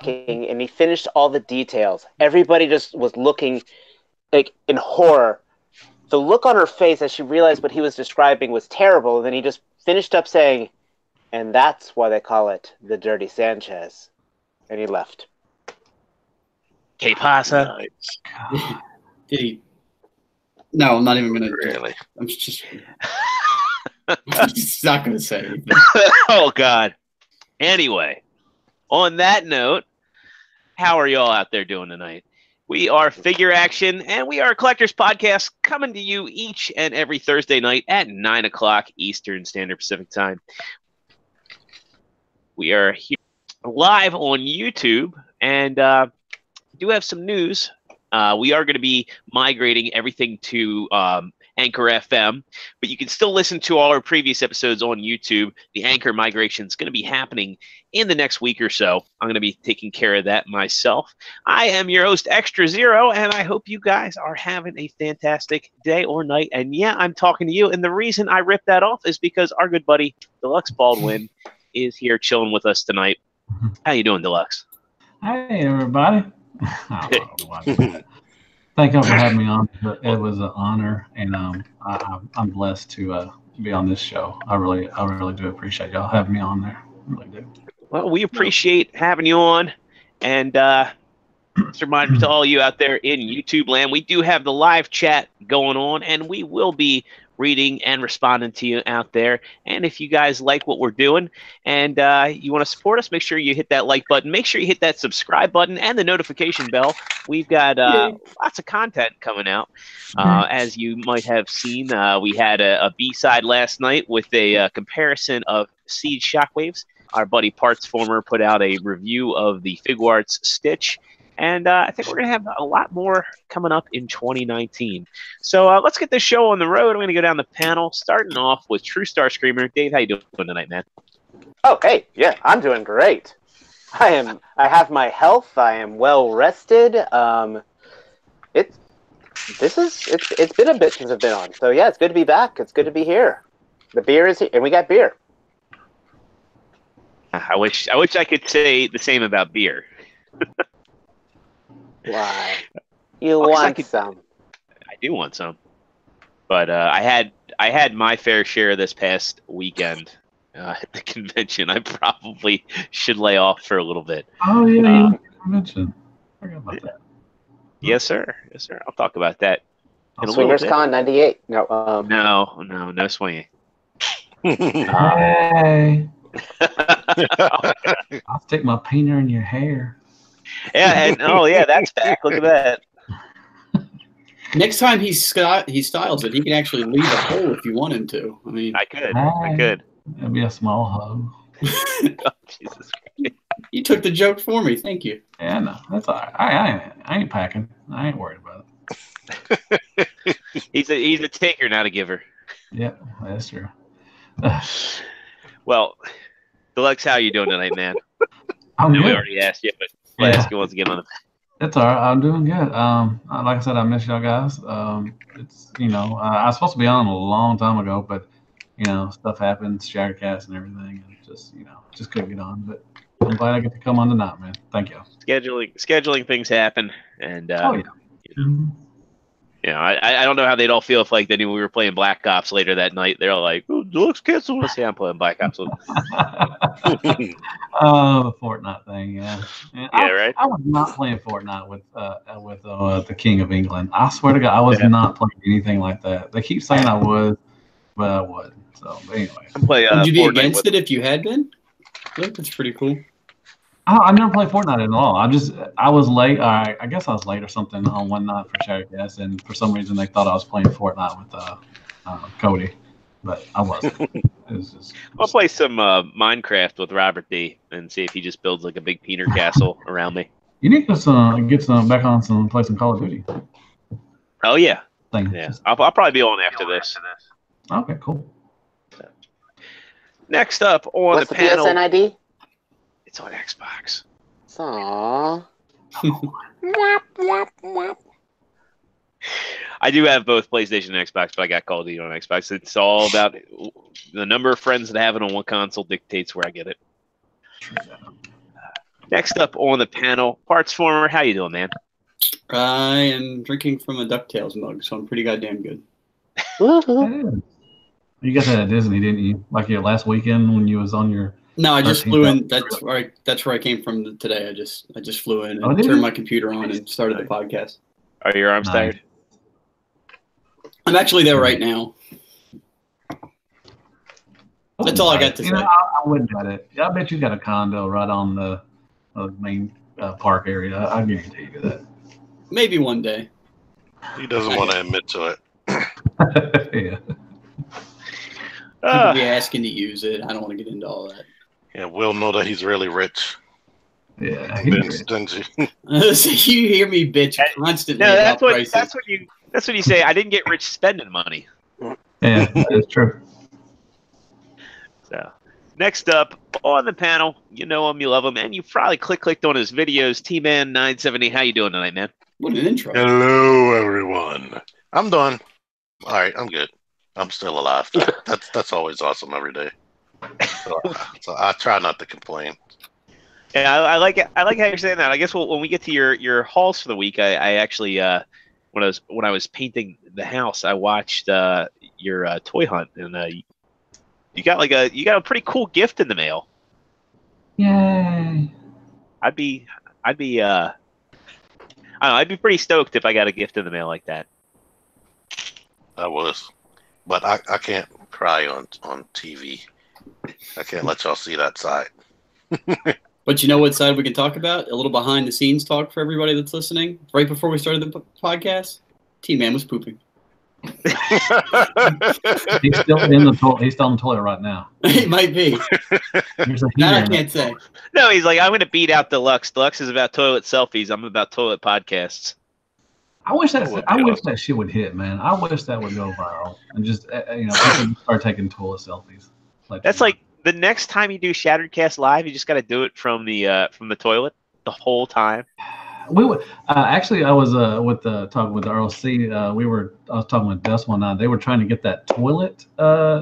and he finished all the details. Everybody just was looking like in horror. The look on her face as she realized what he was describing was terrible, and then he just finished up saying, "And that's why they call it the Dirty Sanchez." And he left. Que pasa? Nice. Did he? No, I'm not even gonna. Really? I'm just not gonna say anything. Oh God. Anyway, on that note, how are y'all out there doing tonight? We are Figure Action, and we are a collector's podcast coming to you each and every Thursday night at 9 o'clock Eastern Standard Pacific Time. We are here live on YouTube, and do have some news. We are going to be migrating everything to Anchor FM, but you can still listen to all our previous episodes on YouTube. The Anchor migration is going to be happening in the next week or so. I'm going to be taking care of that myself. I am your host, Extra Zero, and I hope you guys are having a fantastic day or night. And yeah, I'm talking to you, and the reason I ripped that off is because our good buddy, Deluxe Baldwin, is here chilling with us tonight. How you doing, Deluxe? Hey, everybody. Thank you for having me on. It was an honor, and I'm blessed to be on this show. I really do appreciate y'all having me on there. I really do. Well, we appreciate having you on, and just a reminder to all you out there in YouTube land, we do have the live chat going on, and we will be reading and responding to you out there. And if you guys like what we're doing and you want to support us, make sure you hit that like button. Make sure you hit that subscribe button and the notification bell. We've got lots of content coming out. As you might have seen, we had a B-side last night with a comparison of Siege Shockwaves. Our buddy Partsformer put out a review of the Figuarts Stitch. And I think we're going to have a lot more coming up in 2019. So let's get this show on the road. I'm going to go down the panel, starting off with True Star Screamer. Dave, how you doing tonight, man? Oh, hey, yeah, I'm doing great. I have my health. I am well rested. It's been a bit since I've been on. So yeah, it's good to be back. It's good to be here. The beer is here, and we got beer. I wish I could say the same about beer. Why? You want some? I do want some, but I had my fair share this past weekend at the convention. I probably should lay off for a little bit. Oh yeah, convention. I forgot about that. Yes, sir. Yes, sir. I'll talk about that. Swingers Con '98. No. No swinging. Hey. I'll stick my painter in your hair. Yeah, and that's back. Look at that. Next time he styles it, he can actually leave a hole if you want him to. I mean, I could. It'll be a small hole. Oh, Jesus Christ. You took the joke for me. Thank you. Yeah, no, that's all right. I ain't packing. I ain't worried about it. He's a taker, not a giver. Yeah, that's true. Well, Deluxe, how you doing tonight, man? I'm good. We already asked you, but I'll ask you once again on the. That's all right. I'm doing good. Like I said, I miss y'all guys. It's I was supposed to be on a long time ago, but stuff happens, Shattercast and everything, and just couldn't get on. But I'm glad I get to come on tonight, man. Thank you. Scheduling things happen, and yeah. I don't know how they'd all feel if they knew we were playing Black Ops later that night. They're all like, "Oh, Deluxe cancel us." Yeah, I'm playing Black Ops. The Fortnite thing, yeah. Right. I was not playing Fortnite with the King of England. I swear to God, I was not playing anything like that. They keep saying I was, but I wasn't. So, but anyway, would you be against it if you had been? I think that's pretty cool. I never played Fortnite at all. I was late. I guess I was late or something on one night for Shattercast, and for some reason they thought I was playing Fortnite with Cody, but I wasn't. I'll play some Minecraft with Robert D and see if he just builds like a big Peter castle around me. You need to get some back on play some Call of Duty. Oh yeah. Yeah. I'll probably be on after this. Okay, cool. Next up on What's the panel. PSN ID? It's on Xbox. Aww. I do have both PlayStation and Xbox, but I got Call of Duty on Xbox. It's all about the number of friends that have it on one console dictates where I get it. Next up on the panel, Partsformer. How you doing, man? I am drinking from a DuckTales mug, so I'm pretty goddamn good. Woohoo. You got that at Disney, didn't you? Like your last weekend when you was on your. No, I just 13th flew in. That's where I came from today. I just flew in and turned my computer on and started the podcast. Are your arms tired? I'm actually there right now. That's all I got to say. I wouldn't doubt it. I bet you got a condo right on the main park area. I guarantee you that. Maybe one day. He doesn't want to admit to it. Yeah. People be asking to use it. I don't want to get into all that. Yeah, we'll know that he's really rich. Yeah, He's stingy. So you hear me bitch constantly. No, about prices. that's what you say. I didn't get rich spending money. Yeah, that's true. So, next up on the panel, you know him, you love him, and you probably clicked on his videos. TMAN 970. How you doing tonight, man? What an intro. Hello, everyone. I'm done. All right, I'm good. I'm still alive. That's always awesome every day. So I try not to complain. Yeah, I like it. I like how you're saying that. I guess when we get to your hauls for the week, I actually when I was painting the house, I watched your toy hunt, and you got a pretty cool gift in the mail. Yay! I'd be I don't know, I'd be pretty stoked if I got a gift in the mail like that. I was, but I can't cry on TV. I can't let y'all see that side. But you know what side we can talk about? A little behind the scenes talk for everybody that's listening. Right before we started the podcast, T-Man was pooping. He's still in the toilet. He's still on the toilet right now. It might be. That I can't say. No, he's like, I'm going to beat out Deluxe. Deluxe is about toilet selfies. I'm about toilet podcasts. I wish that shit would hit, man. I wish that would go viral and just people start taking toilet selfies. That's like the next time you do Shattered Live, you just got to do it from the toilet the whole time. We would actually. I was talking with the RLC. I was talking with Dust one night. They were trying to get that toilet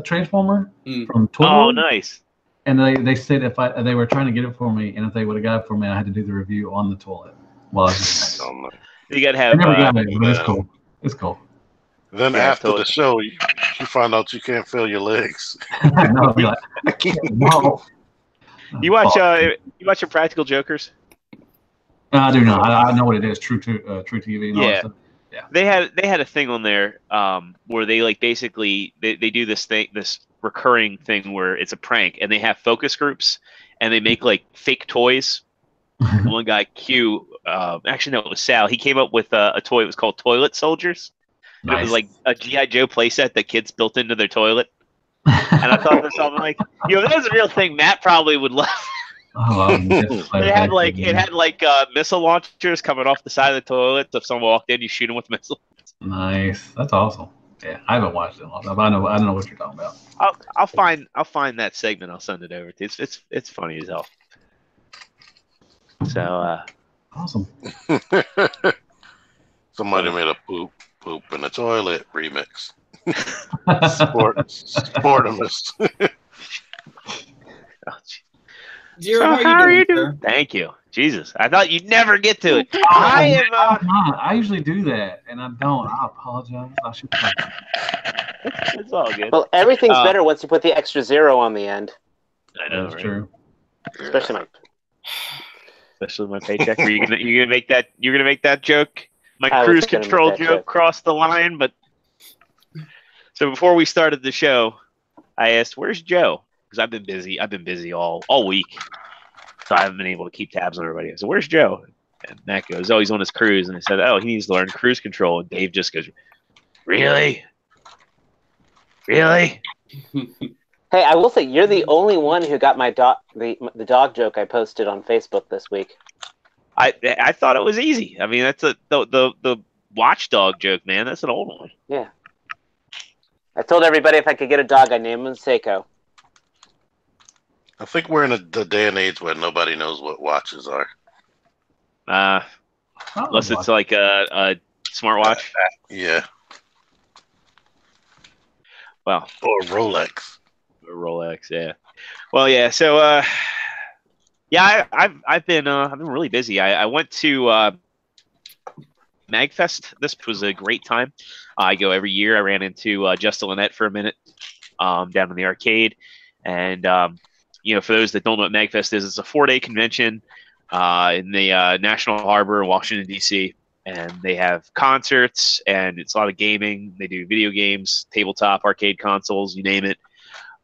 transformer from Toilet. Oh, nice. And they said they were trying to get it for me, and if they would have got it for me, I had to do the review on the toilet. Well, you got to have. I never got it, but it's cool. It's cool. Then after the show, you find out you can't feel your legs. No, I'll be like, I can't. No. You watch your Practical Jokers? I do not. I know what it is. True TV. And all that stuff. Yeah. They had a thing on there where they like basically they do this recurring thing where it's a prank, and they have focus groups, and they make like fake toys. One guy, Q, actually no, it was Sal. He came up with a toy. It was called Toilet Soldiers. And It was like a G.I. Joe playset that kids built into their toilet. And I thought to myself, I'm like, if that was a real thing, Matt probably would love. It had like missile launchers coming off the side of the toilet. So if someone walked in, you shoot them with missiles. Nice, that's awesome. Yeah, I haven't watched it in a long time. I don't know what you're talking about. I'll find that segment. I'll send it over to you. It's funny as hell. So awesome. Somebody made a poop in the toilet remix. Sportimus. Zero, how are you doing? Thank you. Jesus, I thought you'd never get to it. I usually do that, and I don't. I apologize. I should. It's all good. Well, everything's better once you put the extra zero on the end. I know, that's right? true. Especially my paycheck. You're gonna make that. You're gonna make that joke. My cruise control joke crossed the line, but so before we started the show, I asked, "Where's Joe?" Because I've been busy. I've been busy all week, so I haven't been able to keep tabs on everybody. So where's Joe? And Matt goes, "Oh, he's on his cruise." And I said, "Oh, he needs to learn cruise control." And Dave just goes, "Really? Really?" Hey, I will say you're the only one who got my the dog joke I posted on Facebook this week. I thought it was easy. I mean, that's the watchdog joke, man. That's an old one. Yeah. I told everybody if I could get a dog, I'd name him Seiko. I think we're in the day and age where nobody knows what watches are. Unless it's like a smartwatch. Yeah. Well. Or Rolex. Rolex, yeah. Well, yeah. So Yeah, I've been really busy. I went to Magfest. This was a great time. I go every year. I ran into Justin Lynette for a minute down in the arcade, and for those that don't know what Magfest is, it's a 4-day convention in the National Harbor in Washington D.C. And they have concerts, and it's a lot of gaming. They do video games, tabletop, arcade consoles, you name it.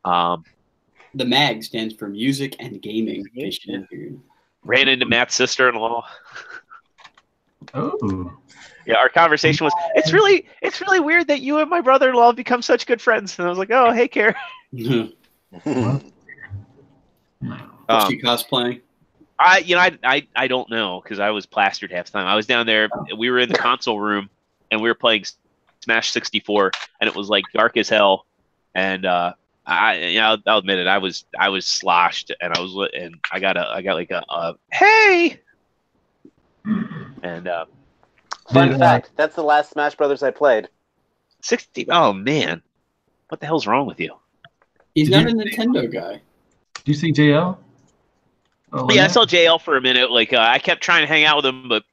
The MAG stands for Music and Gaming. Ran into Matt's sister-in-law. Oh. Yeah, our conversation was, it's really weird that you and my brother-in-law have become such good friends. And I was like, oh, hey, Karen. What's she cosplaying? I don't know, because I was plastered half the time. I was down there. We were in the console room, and we were playing Smash 64, and it was like dark as hell. And I'll admit it. I was sloshed, and I got like a hey. And fun fact, that's the last Smash Brothers I played. 60. Oh man, what the hell's wrong with you? He's not a Nintendo guy. Do you see JL? Yeah, I saw JL for a minute. Like I kept trying to hang out with him, but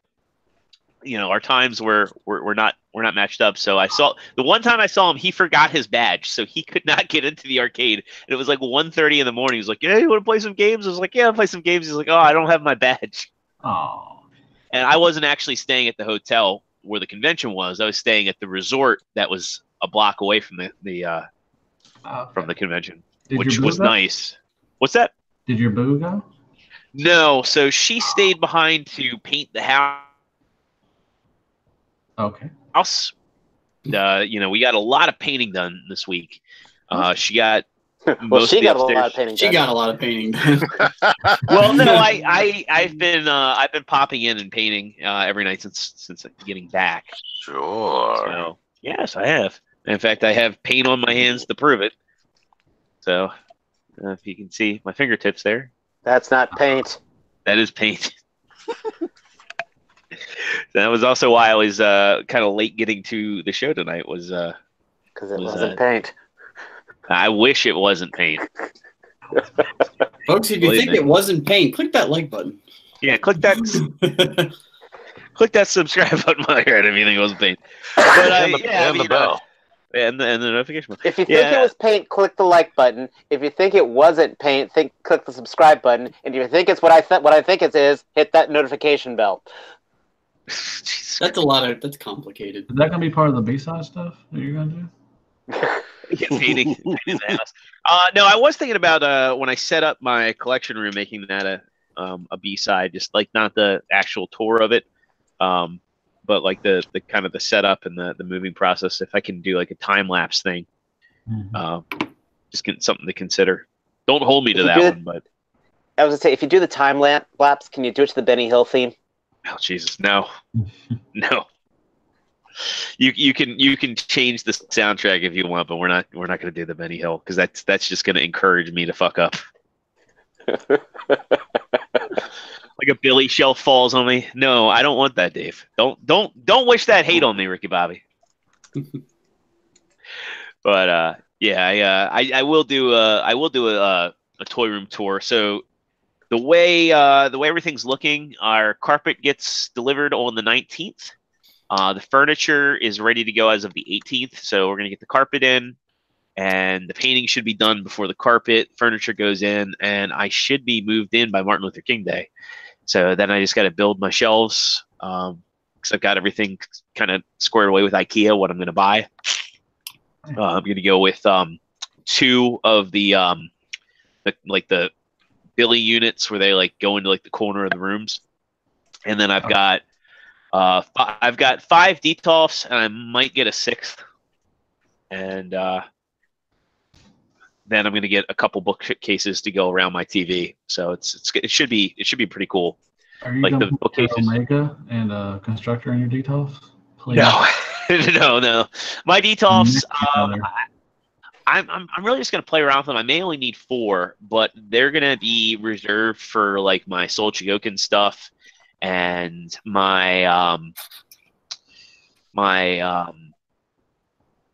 our times were not matched up. So I saw the one time I saw him, he forgot his badge, so he could not get into the arcade. And it was like 1:30 in the morning. He was like, "Yeah, you want to play some games?" I was like, "Yeah, I'll play some games." He's like, "Oh, I don't have my badge." Oh. And I wasn't actually staying at the hotel where the convention was. I was staying at the resort that was a block away from the convention, which was nice. What's that? Did your boo go? No, so she stayed behind to paint the house. Okay. We got a lot of painting done this week. She got she got a lot of painting done. She got a lot of painting done. Well, no, I've been popping in and painting every night since getting back. Sure. So, yes, I have. In fact, I have paint on my hands to prove it. So, if you can see my fingertips there. That's not paint. That is paint. That was also why I was kind of late getting to the show tonight. Was because it wasn't paint. I wish it wasn't paint. Folks, if you think it wasn't paint, click that like button. Yeah, click that. Click that subscribe button while you're at it if you think it wasn't paint. But, and the bell. And the notification button. If you think it was paint, click the like button. If you think it wasn't paint, click the subscribe button. And if you think it's what I think it is, hit that notification bell. That's complicated. Is that gonna be part of the B-side stuff that you're gonna do? painting the house. No, I was thinking about when I set up my collection room, making that a B-side, just like not the actual tour of it, but like the kind of the setup and the moving process. If I can do like a time lapse thing, just get something to consider. Don't hold me to that one, but I was gonna say, if you do the time lapse, can you do it to the Benny Hill theme? Oh Jesus, no, no. You can change the soundtrack if you want, but we're not going to do the Benny Hill because that's just going to encourage me to fuck up. Like a Billy shelf falls on me. No, I don't want that, Dave. Don't wish that hate on me, Ricky Bobby. But I will do a toy room tour. So the way everything's looking, our carpet gets delivered on the 19th. The furniture is ready to go as of the 18th, so we're going to get the carpet in, and the painting should be done before the furniture goes in, and I should be moved in by Martin Luther King Day. So then I just got to build my shelves, because I've got everything kind of squared away with IKEA, what I'm going to buy. I'm going to go with 2 of the Billy units where they like go into like the corner of the rooms, and then I've got 5 Detolfs, and I might get a 6th. And then I'm going to get a couple bookcases to go around my TV. So it should be pretty cool. Are you like going the bookcases? Omega and Constructor in your Detolfs? Please. No, no. My Detolfs, I'm really just going to play around with them. I may only need 4, but they're going to be reserved for like my Soul Chigokin stuff. And my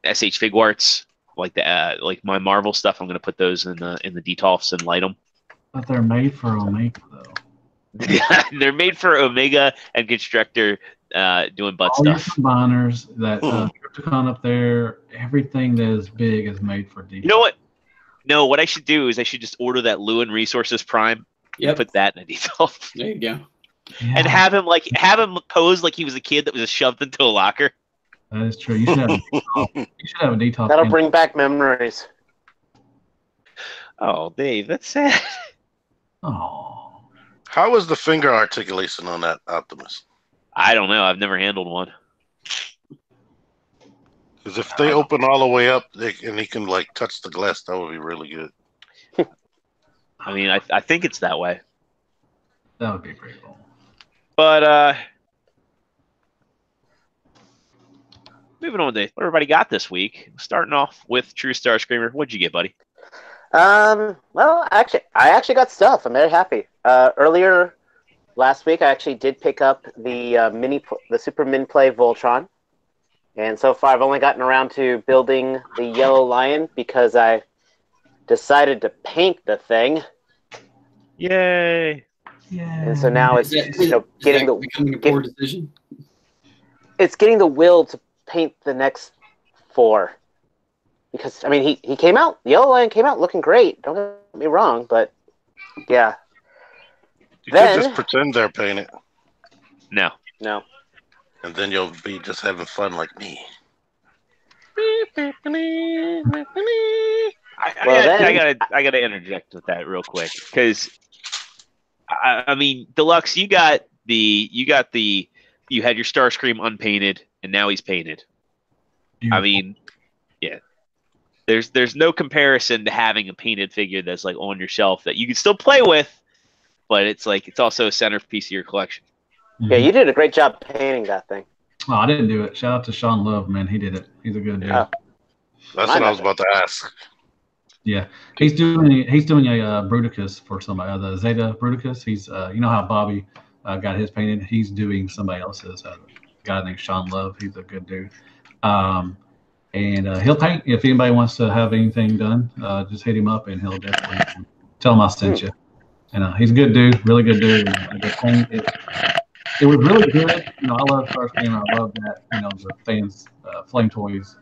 SH Figuarts, like my Marvel stuff, I'm gonna put those in the Detolfs and light them. But they're made for Omega, though. They're made for Omega and Constructor doing butt All your stuff. combiners, that Trypticon up there, everything that is big is made for default. You know what? No, what I should do is I should just order that Lewin Resources Prime and put that in a default. There you go. Yeah, And have him pose like he was a kid that was shoved into a locker. that is true. You should have a default. You should have a default. That'll bring back memories. Oh, Dave, that's sad. Oh, How was the finger articulation on that Optimus? I don't know. I've never handled one. Because if they open all the way up and he can like touch the glass, that would be really good. I mean, I think it's that way. that would be pretty cool. But moving on to what everybody got this week. Starting off with True Star Screamer. What'd you get, buddy? Well, I actually got stuff. I'm very happy. Earlier last week, I actually did pick up the Super Min Play Voltron, and so far I've only gotten around to building the Yellow Lion because I decided to paint the thing, Yay! Yeah. and so now it's getting becoming a poor decision. it's getting the will to paint the next 4. Because, I mean, he came out, Yellow Lion came out looking great. Don't get me wrong, but yeah. You Then- could just pretend they're painted, No. No. and then you'll be just having fun like me. I gotta interject with that real quick because I mean, Deluxe, you had your Starscream unpainted, and now he's painted. Beautiful. I mean, yeah. There's no comparison to having a painted figure that's like on your shelf that you can still play with, but it's also a centerpiece of your collection. Yeah, you did a great job painting that thing. Oh, I didn't do it. Shout out to Sean Love, man. He did it. He's a good dude. Yeah. That's what I was about to ask. Yeah, he's doing a Bruticus for somebody, the Zeta Bruticus. He's you know how Bobby got his painted. He's doing somebody else's. A guy named Sean Love. He's a good dude. And he'll paint if anybody wants to have anything done. Just hit him up and he'll definitely tell him I sent you. And he's a good dude, really good dude. And the paint, it was really good. You know, I love Starscream. I love that. You know, the fans, Flame Toys.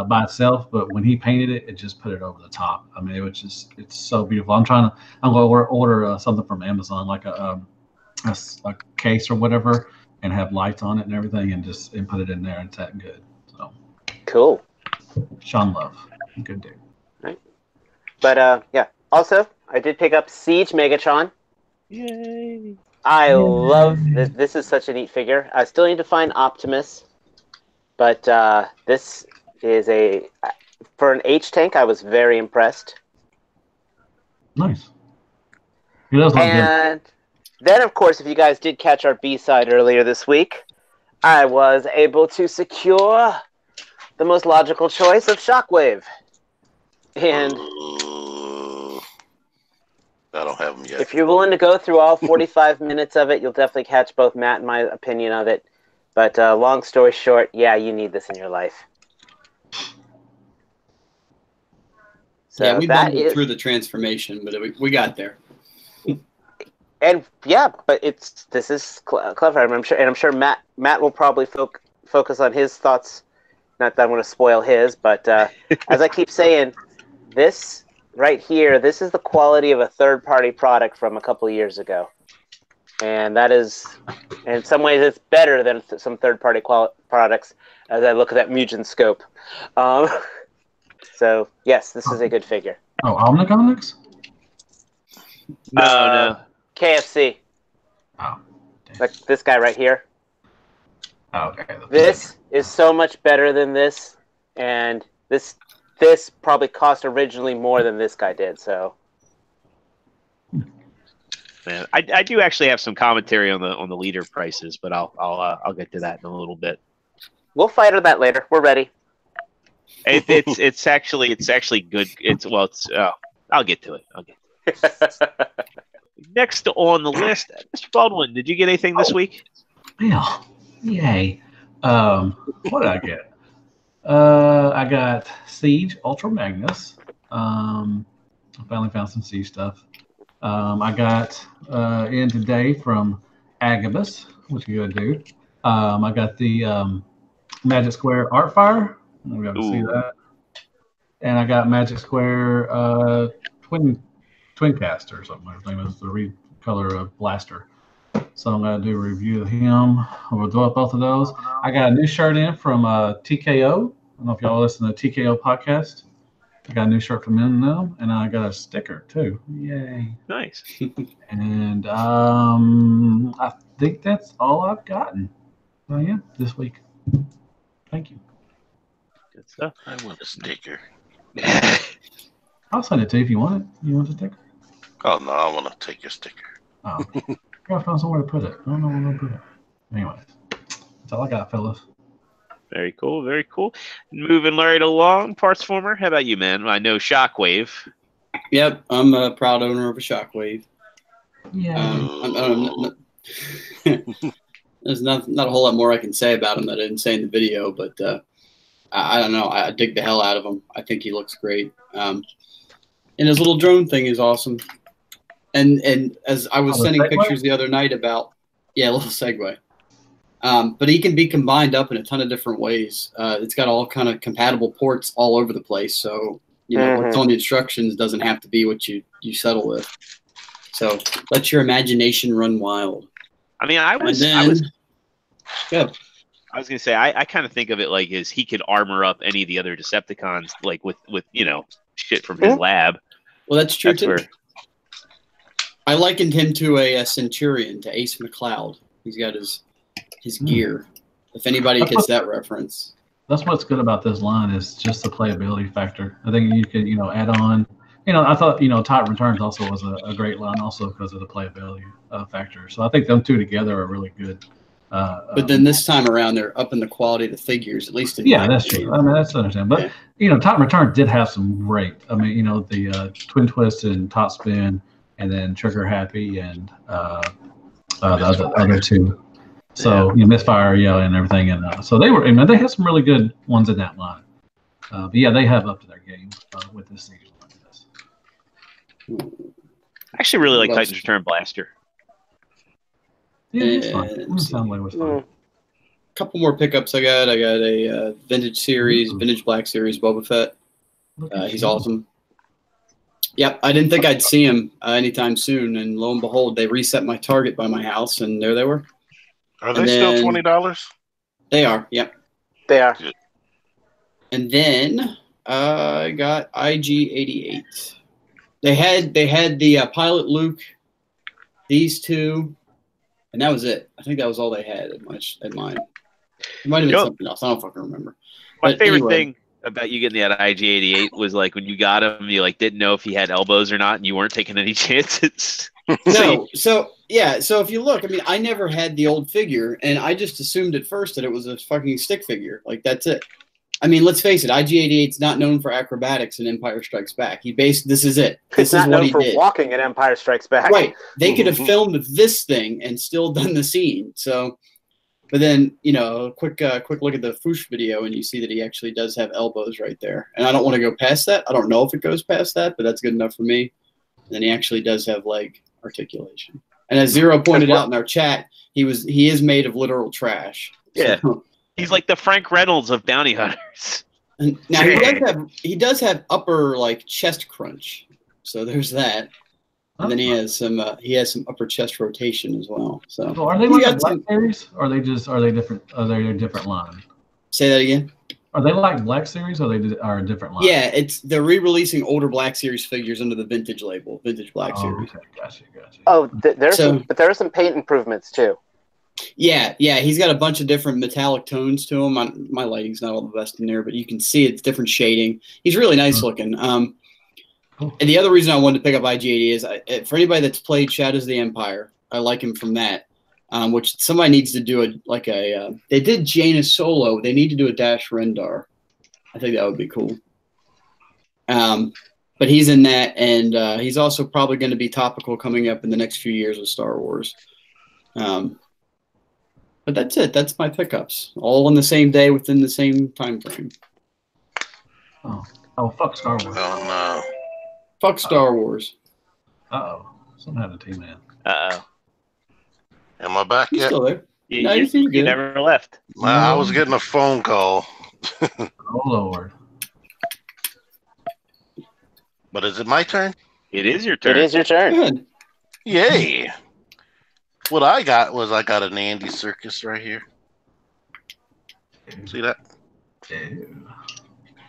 By itself, but when he painted it, it just put it over the top. I mean, it's so beautiful. I'm going to order something from Amazon, like a case or whatever, and have lights on it and everything, and put it in there, and it's that good. So Cool. Sean Love, good dude. Right. But yeah. Also, I did pick up Siege Megatron. Yay! I love this. This is such a neat figure. I still need to find Optimus, but this is for an H tank. I was very impressed. Nice. He does look good. And then, of course, if you guys did catch our B-side earlier this week, I was able to secure the most logical choice of Shockwave. And I don't have them yet. if you're willing to go through all 45 minutes of it, you'll definitely catch both Matt and my opinion of it. But long story short, yeah, you need this in your life. So Yeah, we that bumbled is, through the transformation, but we got there. and yeah, but this is clever. I'm sure Matt will probably focus on his thoughts. Not that I want to spoil his, but as I keep saying, this right here, this is the quality of a third-party product from a couple of years ago, and that is, in some ways, it's better than some third-party products. As I look at that Mugen scope. So, yes, this is a good figure. Oh, Omnicomics? No. KFC. Oh, damn. Like this guy right here. Oh, okay. This is so much better than this, and this probably cost originally more than this guy did, so. Man, I do actually have some commentary on the leader prices, but I'll get to that in a little bit. We'll fight on that later. We're ready. It's actually good. I'll get to it. Next on the list, Mr. Baldwin, did you get anything this week? Yeah. Yay. What did I get? I got Siege Ultra Magnus. I finally found some Siege stuff. I got in today from Agabus, which is a good dude. I got the Magic Square Art Fire. We got to see that. And I got Magic Square Twincaster or something. His name is the recolor of Blaster. So I'm going to do a review of him. We'll do up both of those. I got a new shirt in from TKO. I don't know if y'all listen to TKO podcast. I got a new shirt from them, and I got a sticker too. Yay! Nice. And I think that's all I've gotten. Oh yeah, this week. Thank you. Good stuff. I want a sticker. I'll send it to you if you want it. You want the sticker? Oh no, I want to take your sticker. Oh, gotta find somewhere to put it. I don't know where to put it. Anyways, that's all I got, fellas. Very cool. Very cool. Moving right along, Partsformer. How about you, man? I know Shockwave. Yep, I'm a proud owner of a Shockwave. Yeah. There's not a whole lot more I can say about him that I didn't say in the video, but I don't know. I dig the hell out of him. I think he looks great. And his little drone thing is awesome. And as I was sending pictures the other night about, a little segue. But he can be combined up in a ton of different ways. It's got all kind of compatible ports all over the place. So, what's on the instructions doesn't have to be what you settle with. So let your imagination run wild. I mean, I was going to say, I kind of think of it like as he could armor up any of the other Decepticons, like with shit from his lab. Well, that's true, too. Where... I likened him to a Centurion, to Ace McCloud. He's got his gear. If anybody gets that reference. That's what's good about this line is just the playability factor. I think you could, add on. I thought, Tide Returns also was a great line also because of the playability factor. So I think them two together are really good. But then this time around, they're upping the quality of the figures, at least. That's true. I mean, that's understandable. But, Tide Returns did have some great. I mean, the Twin Twist and Top Spin and then Trigger Happy and the other two. So, Misfire, and everything. And so they were, they had some really good ones in that line. But they have up to their game with this season. I actually really like Titan's Return Blaster. Yeah, it's fun. It sounds like it was fun. Couple more pickups I got. I got a Vintage Series, Vintage Black Series Boba Fett. He's awesome. Yep, I didn't think I'd see him anytime soon, and lo and behold, they reset my Target by my house, and there they were. Are they still $20? They are. Yep, they are. Good. And then I got IG-88. They had the Pilot Luke, these two, and that was it. I think that was all they had at mine. It might have been something else. I don't fucking remember. My favorite thing about you getting that IG-88 was like when you got him, you didn't know if he had elbows or not, and you weren't taking any chances. No, so if you look, I mean, I never had the old figure, and I just assumed at first that it was a fucking stick figure. Like, that's it. I mean, let's face it, IG-88's not known for acrobatics in Empire Strikes Back. This is it. This is what he did. Not known for walking in Empire Strikes Back. Right. They could have filmed this thing and still done the scene. So, but then, a quick look at the Foosh video, and you see that he actually does have elbows right there. And I don't want to go past that. I don't know if it goes past that, but that's good enough for me. And then he actually does have leg articulation. And as Zero pointed out in our chat, he is made of literal trash. Yeah. So, he's like the Frank Reynolds of bounty hunters. Now he does have upper chest crunch, so there's that, and then he has some upper chest rotation as well. So are they like Black Series, or are they different? Are they a different line? Say that again. Are they like Black Series, or are a different line? Yeah, they're re-releasing older Black Series figures under the Vintage label, Vintage Black Series. Okay. Gotcha. Oh, there are some paint improvements too. Yeah, he's got a bunch of different metallic tones to him. My lighting's not all the best in there, but you can see it's different shading. He's really nice looking. And the other reason I wanted to pick up IG-80 is for anybody that's played Shadows of the Empire, I like him from that. Which somebody needs to do they did Jaina Solo. They need to do a Dash Rendar. I think that would be cool. But he's in that, and he's also probably going to be topical coming up in the next few years with Star Wars. But that's it. That's my pickups. All on the same day within the same time frame. Oh, fuck Star Wars. Oh, no. Fuck Star Wars. Uh-oh. Something happened to T-Man. Uh-oh. Am I back He's yet? still there. You, No, you, you seem you good. never left. I was getting a phone call. Oh Lord. But is it my turn? It is your turn. It is your turn. Good. Yay! What I got an Andy circus right here. See that? Ew.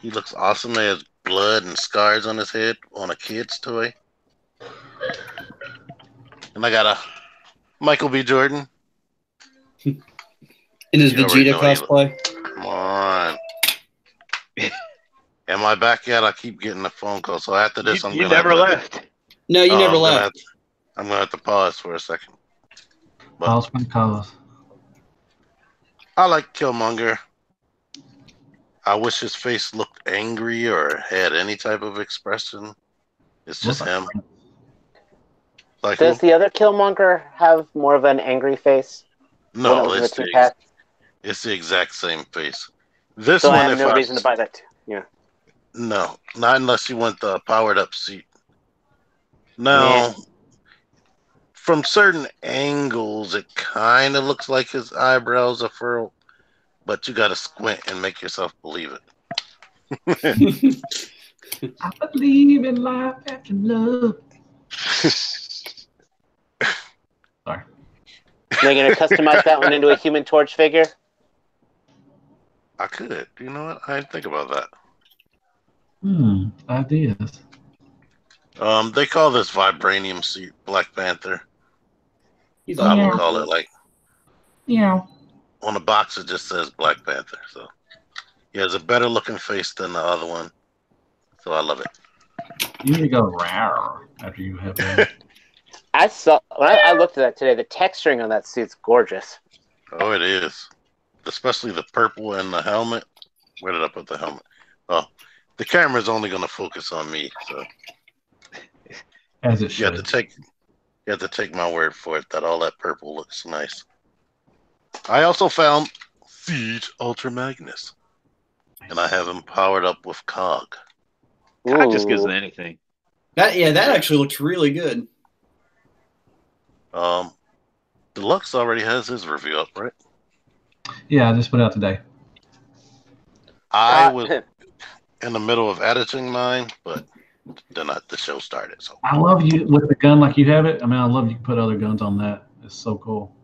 He looks awesome. He has blood and scars on his head on a kid's toy. And I got a Michael B. Jordan. In his You already Vegeta know he cosplay. Come on. Am I back yet? I keep getting a phone call. So after this, You never left. No, you never I'm left. I'm gonna have to pause for a second. But Pause for the cause. I like Killmonger. I wish his face looked angry or had any type of expression. It's just him. Like Does who? the other Killmonger have more of an angry face? No, One of it's the two packs? it's the exact same face. This So one, I have if no reason to buy that. Yeah. No, not unless you want the powered up seat. No. Yeah. From certain angles, it kind of looks like his eyebrows are furrowed, but you got to squint and make yourself believe it. I believe in life after love. Sorry. They're going to customize that one into a Human Torch figure? I could. You know what? I didn't think about that. Ideas. They call this vibranium seat Black Panther. He's I would all call it like Yeah. on the box. It just says Black Panther. So he has a better looking face than the other one. So I love it. You need to go rawr after you have that. When I looked at that today, the texturing on that suit's gorgeous. Oh, it is. Especially the purple and the helmet. Where did I put the helmet? Oh, the camera's only going to focus on me. So As it you should. have to take my word for it that all that purple looks nice. I also found Siege Ultra Magnus. And I have him powered up with Cog. God just gives Ooh. anything. That actually looks really good. Deluxe already has his review up, right? Yeah, I just put it out today. I was in the middle of editing mine, but then the show started. So I love you with the gun like you have it. I mean, I love you can put other guns on that. It's so cool.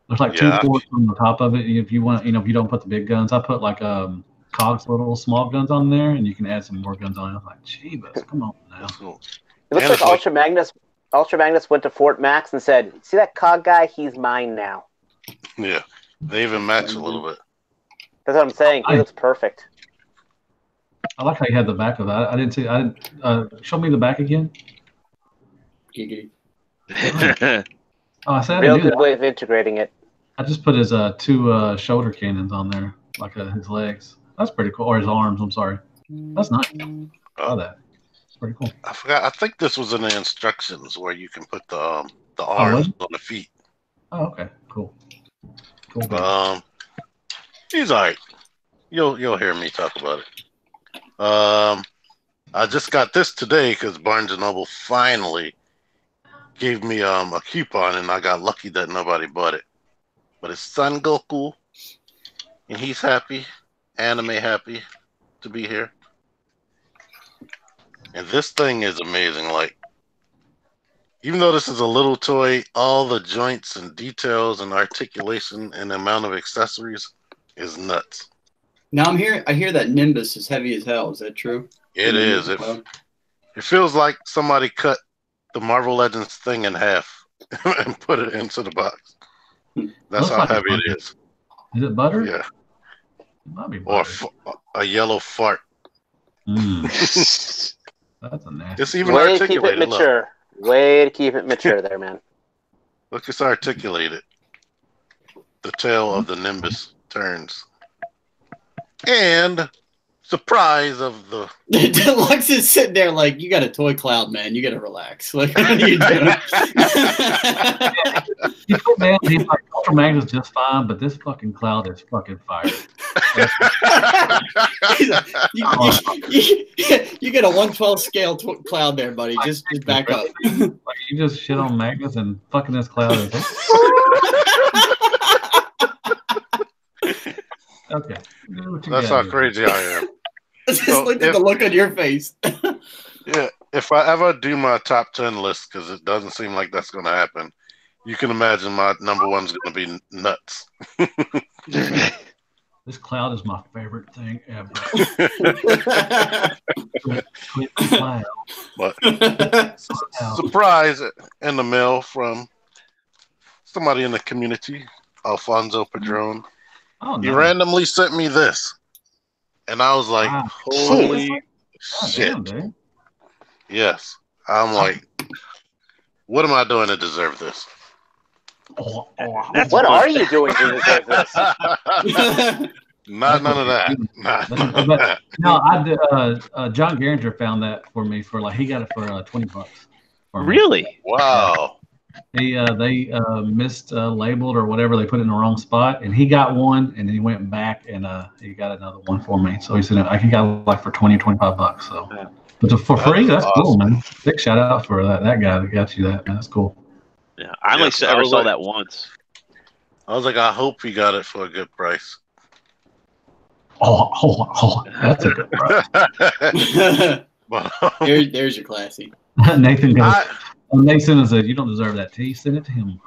There's like Yeah. 2 ports on the top of it. If you want, if you don't put the big guns, I put like Cog's little small guns on there, and you can add some more guns on it. I was like, jeebus, come on now. that's cool. It looks And like it's like- Ultra Magnus went to Fort Max and said, "See that Cog guy? He's mine now." Yeah, they even match a little bit. That's what I'm saying. He looks perfect. I like how you had the back of that. I didn't see. I didn't. Show me the back again. Giggity. Oh, I said I Real didn't do good that. way of integrating it. I just put his 2 shoulder cannons on there, like his legs. That's pretty cool. Or his arms. I'm sorry. That's nice. Saw that. It's pretty cool. I forgot. I think this was in the instructions where you can put the arms on the feet. Oh, okay. Cool. Cool. He's alright. You'll hear me talk about it. I just got this today because Barnes & Noble finally gave me a coupon, and I got lucky that nobody bought it. But it's Son Goku, and he's happy, anime happy to be here. And this thing is amazing. Like, even though this is a little toy, all the joints and details and articulation and the amount of accessories is nuts. Now I hear that Nimbus is heavy as hell. Is that true? It is. It feels like somebody cut the Marvel Legends thing in half and put it into the box. That's Looks how like heavy butter. it is. Is it butter? Yeah. It might be Or butter. a yellow fart. That's a nasty. It's even Way to keep it articulated. Look, mature. Way to keep it mature there, man. look, it's articulated. The tail of the Nimbus turns. And surprise of the Deluxe is sitting there like, you got a toy cloud, man. You got to relax. Like, what are you doing? He's like, Ultra Magnus is just fine, but this fucking cloud is fucking fire. You get a 1/12 scale cloud there, buddy. Just back up. Like, you just shit on Magnus and fucking this cloud is. Okay. That's how crazy I am. Just look at the look on your face. Yeah, if I ever do my top 10 list, because it doesn't seem like that's going to happen, you can imagine my number one's going to be nuts. This cloud is my favorite thing ever. But surprise in the mail from somebody in the community, Alfonso Padron. Oh, He no. randomly sent me this, and I was like, Wow. holy shit. Damn, Yes. I'm like, what am I doing to deserve this? What are you doing to deserve this? None of that. But, no, I did, John Garinger found that for me for he got it for $20 for me. Really? Wow. They mislabeled or whatever, they put it in the wrong spot, and he got one, and then he went back and he got another one for me. So he said I can got it for $20 or $25. So, but for free, that's awesome. cool, man. Big shout out for that guy that got you that, man. That's cool. Yeah, I only ever saw that once. I was like, I hope he got it for a good price. Oh, that's a good price. But, There's your classy. Nathan goes. Nathan said, "You don't deserve that tea. Send it to him."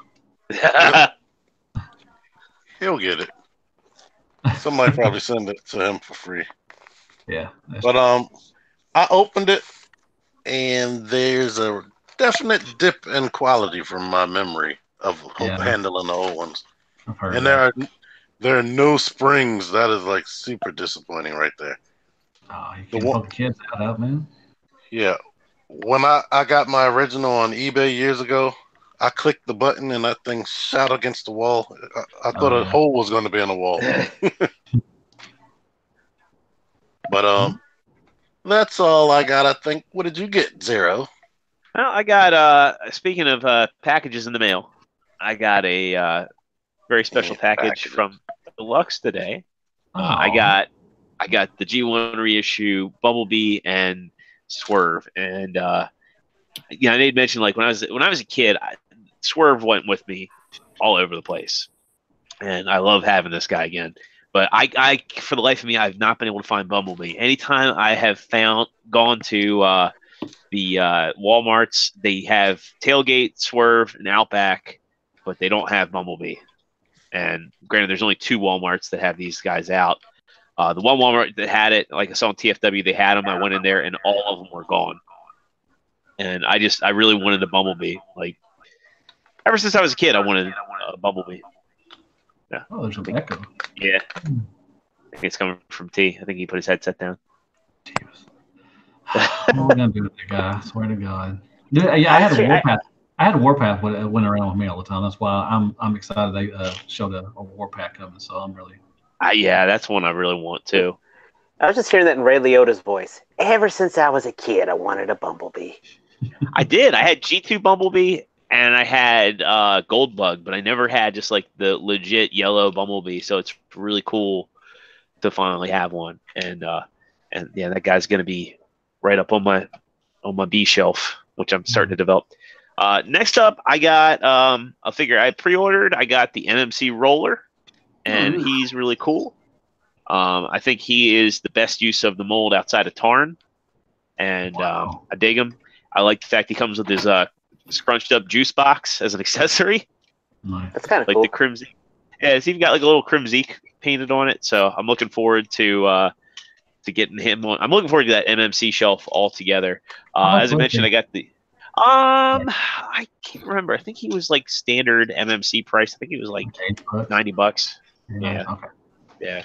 he'll get it. Somebody probably send it to him for free. Yeah. But I opened it, and there's a definite dip in quality from my memory of handling the old ones. And there are no springs. That is like super disappointing right there. Oh, you can't help the kids out, man. Yeah. When I got my original on eBay years ago, I clicked the button and that thing shot against the wall. I thought a hole was going to be in the wall. But that's all I got, I think. What did you get, Zero? Well, I got, speaking of packages in the mail, I got a very special package from Deluxe today. I got the G1 reissue Bumblebee and Swerve, and I did mention when I was a kid, Swerve went with me all over the place, and I love having this guy again. But I for the life of me, I've not been able to find Bumblebee. Anytime I have gone to the Walmarts, they have Tailgate, Swerve, and Outback, but they don't have Bumblebee. And granted, there's only 2 Walmarts that have these guys out. The one Walmart that had it, like I saw on TFW, they had them. I went in there, and all of them were gone. And I really wanted a Bumblebee. Ever since I was a kid, I wanted a Bumblebee. Yeah. Oh, there's an echo. Yeah. I think it's coming from T. I think he put his headset down. What are we gonna do with that guy? I swear to God. Dude, yeah, I had a Warpath. I had a Warpath when it went around with me all the time. That's why I'm excited they showed a Warpath coming. So I'm really. Yeah, that's one I really want too. I was just hearing that in Ray Liotta's voice. Ever since I was a kid, I wanted a Bumblebee. I did. I had G2 Bumblebee and I had Goldbug, but I never had just the legit yellow Bumblebee. So it's really cool to finally have one. And yeah, that guy's gonna be right up on my B shelf, which I'm starting to develop. Next up, I got a figure I pre-ordered. I got the NMC roller, and he's really cool. I think he is the best use of the mold outside of Tarn, and I dig him. I like the fact he comes with his scrunched up juice box as an accessory. Nice. That's kind of cool. The Crimson. Yeah, it's even got a little Crimzeek painted on it. So I'm looking forward to getting him on. I'm looking forward to that MMC shelf altogether. As I mentioned, I got the. I can't remember. I think he was standard MMC price. I think he was $90. Yeah. Okay. Yeah.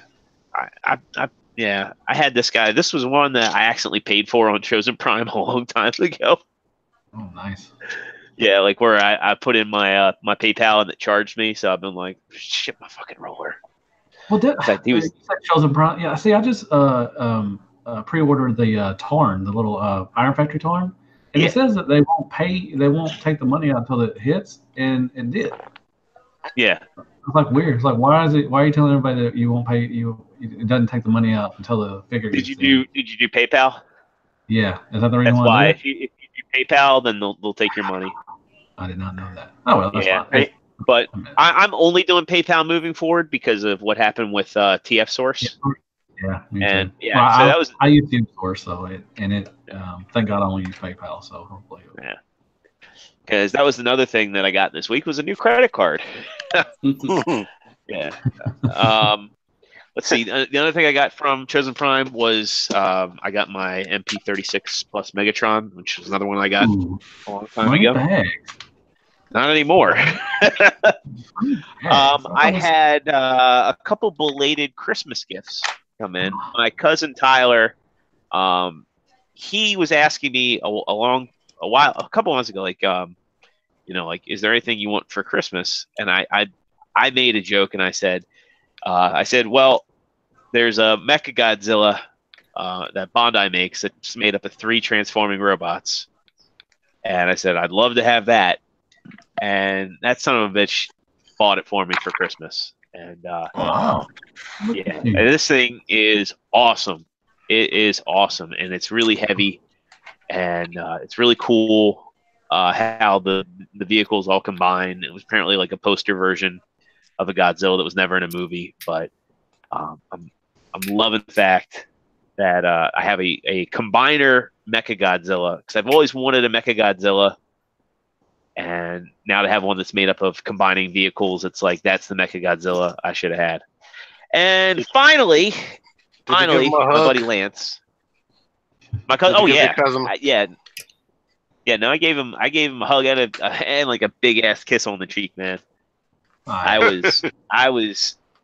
I had this guy. This was one that I accidentally paid for on Chosen Prime a long time ago. Oh, nice. Yeah, where I put in my my PayPal and it charged me, so I've been shit, my fucking roller. Well, he was Chosen Prime. Yeah, see, I just pre-ordered the Tarn, the little Iron Factory Tarn, and it says that they won't take the money out until it hits, and it did. Yeah. It's like weird. It's like why are you telling everybody that you won't pay it doesn't take the money out until the figure Did gets you do PayPal? Yeah. Is that the reason That's why why. I If you do PayPal, then they'll take your money. I did not know that. Oh well, that's Yeah. fine. But I'm only doing PayPal moving forward because of what happened with TF Source. Yeah, me And too. yeah, Well, so that was I use TeamSource, so thank God I only use PayPal, so hopefully. yeah. Because that was another thing that I got this week was a new credit card. Yeah. Let's see. The other thing I got from Chosen Prime was I got my MP36 Plus Megatron, which is another one I got a long time Bring ago. it back. Not anymore. I had a couple belated Christmas gifts come in. My cousin Tyler, he was asking me a couple months ago, like, is there anything you want for Christmas? And I made a joke and I said, well, there's a Mechagodzilla that Bandai makes that's made up of 3 transforming robots. And I said, I'd love to have that. And that son of a bitch bought it for me for Christmas. And Wow. yeah, and this thing is awesome. It is awesome, and it's really heavy, and it's really cool how the vehicles all combine. It was apparently like a poster version of a Godzilla that was never in a movie, but I'm loving the fact that I have a combiner Mechagodzilla because I've always wanted a Mechagodzilla. And now to have one that's made up of combining vehicles, it's like that's the Mechagodzilla I should have had. And finally, my buddy Lance, my cousin. Oh yeah, yeah. No, I gave him a hug and like a big ass kiss on the cheek, man. I was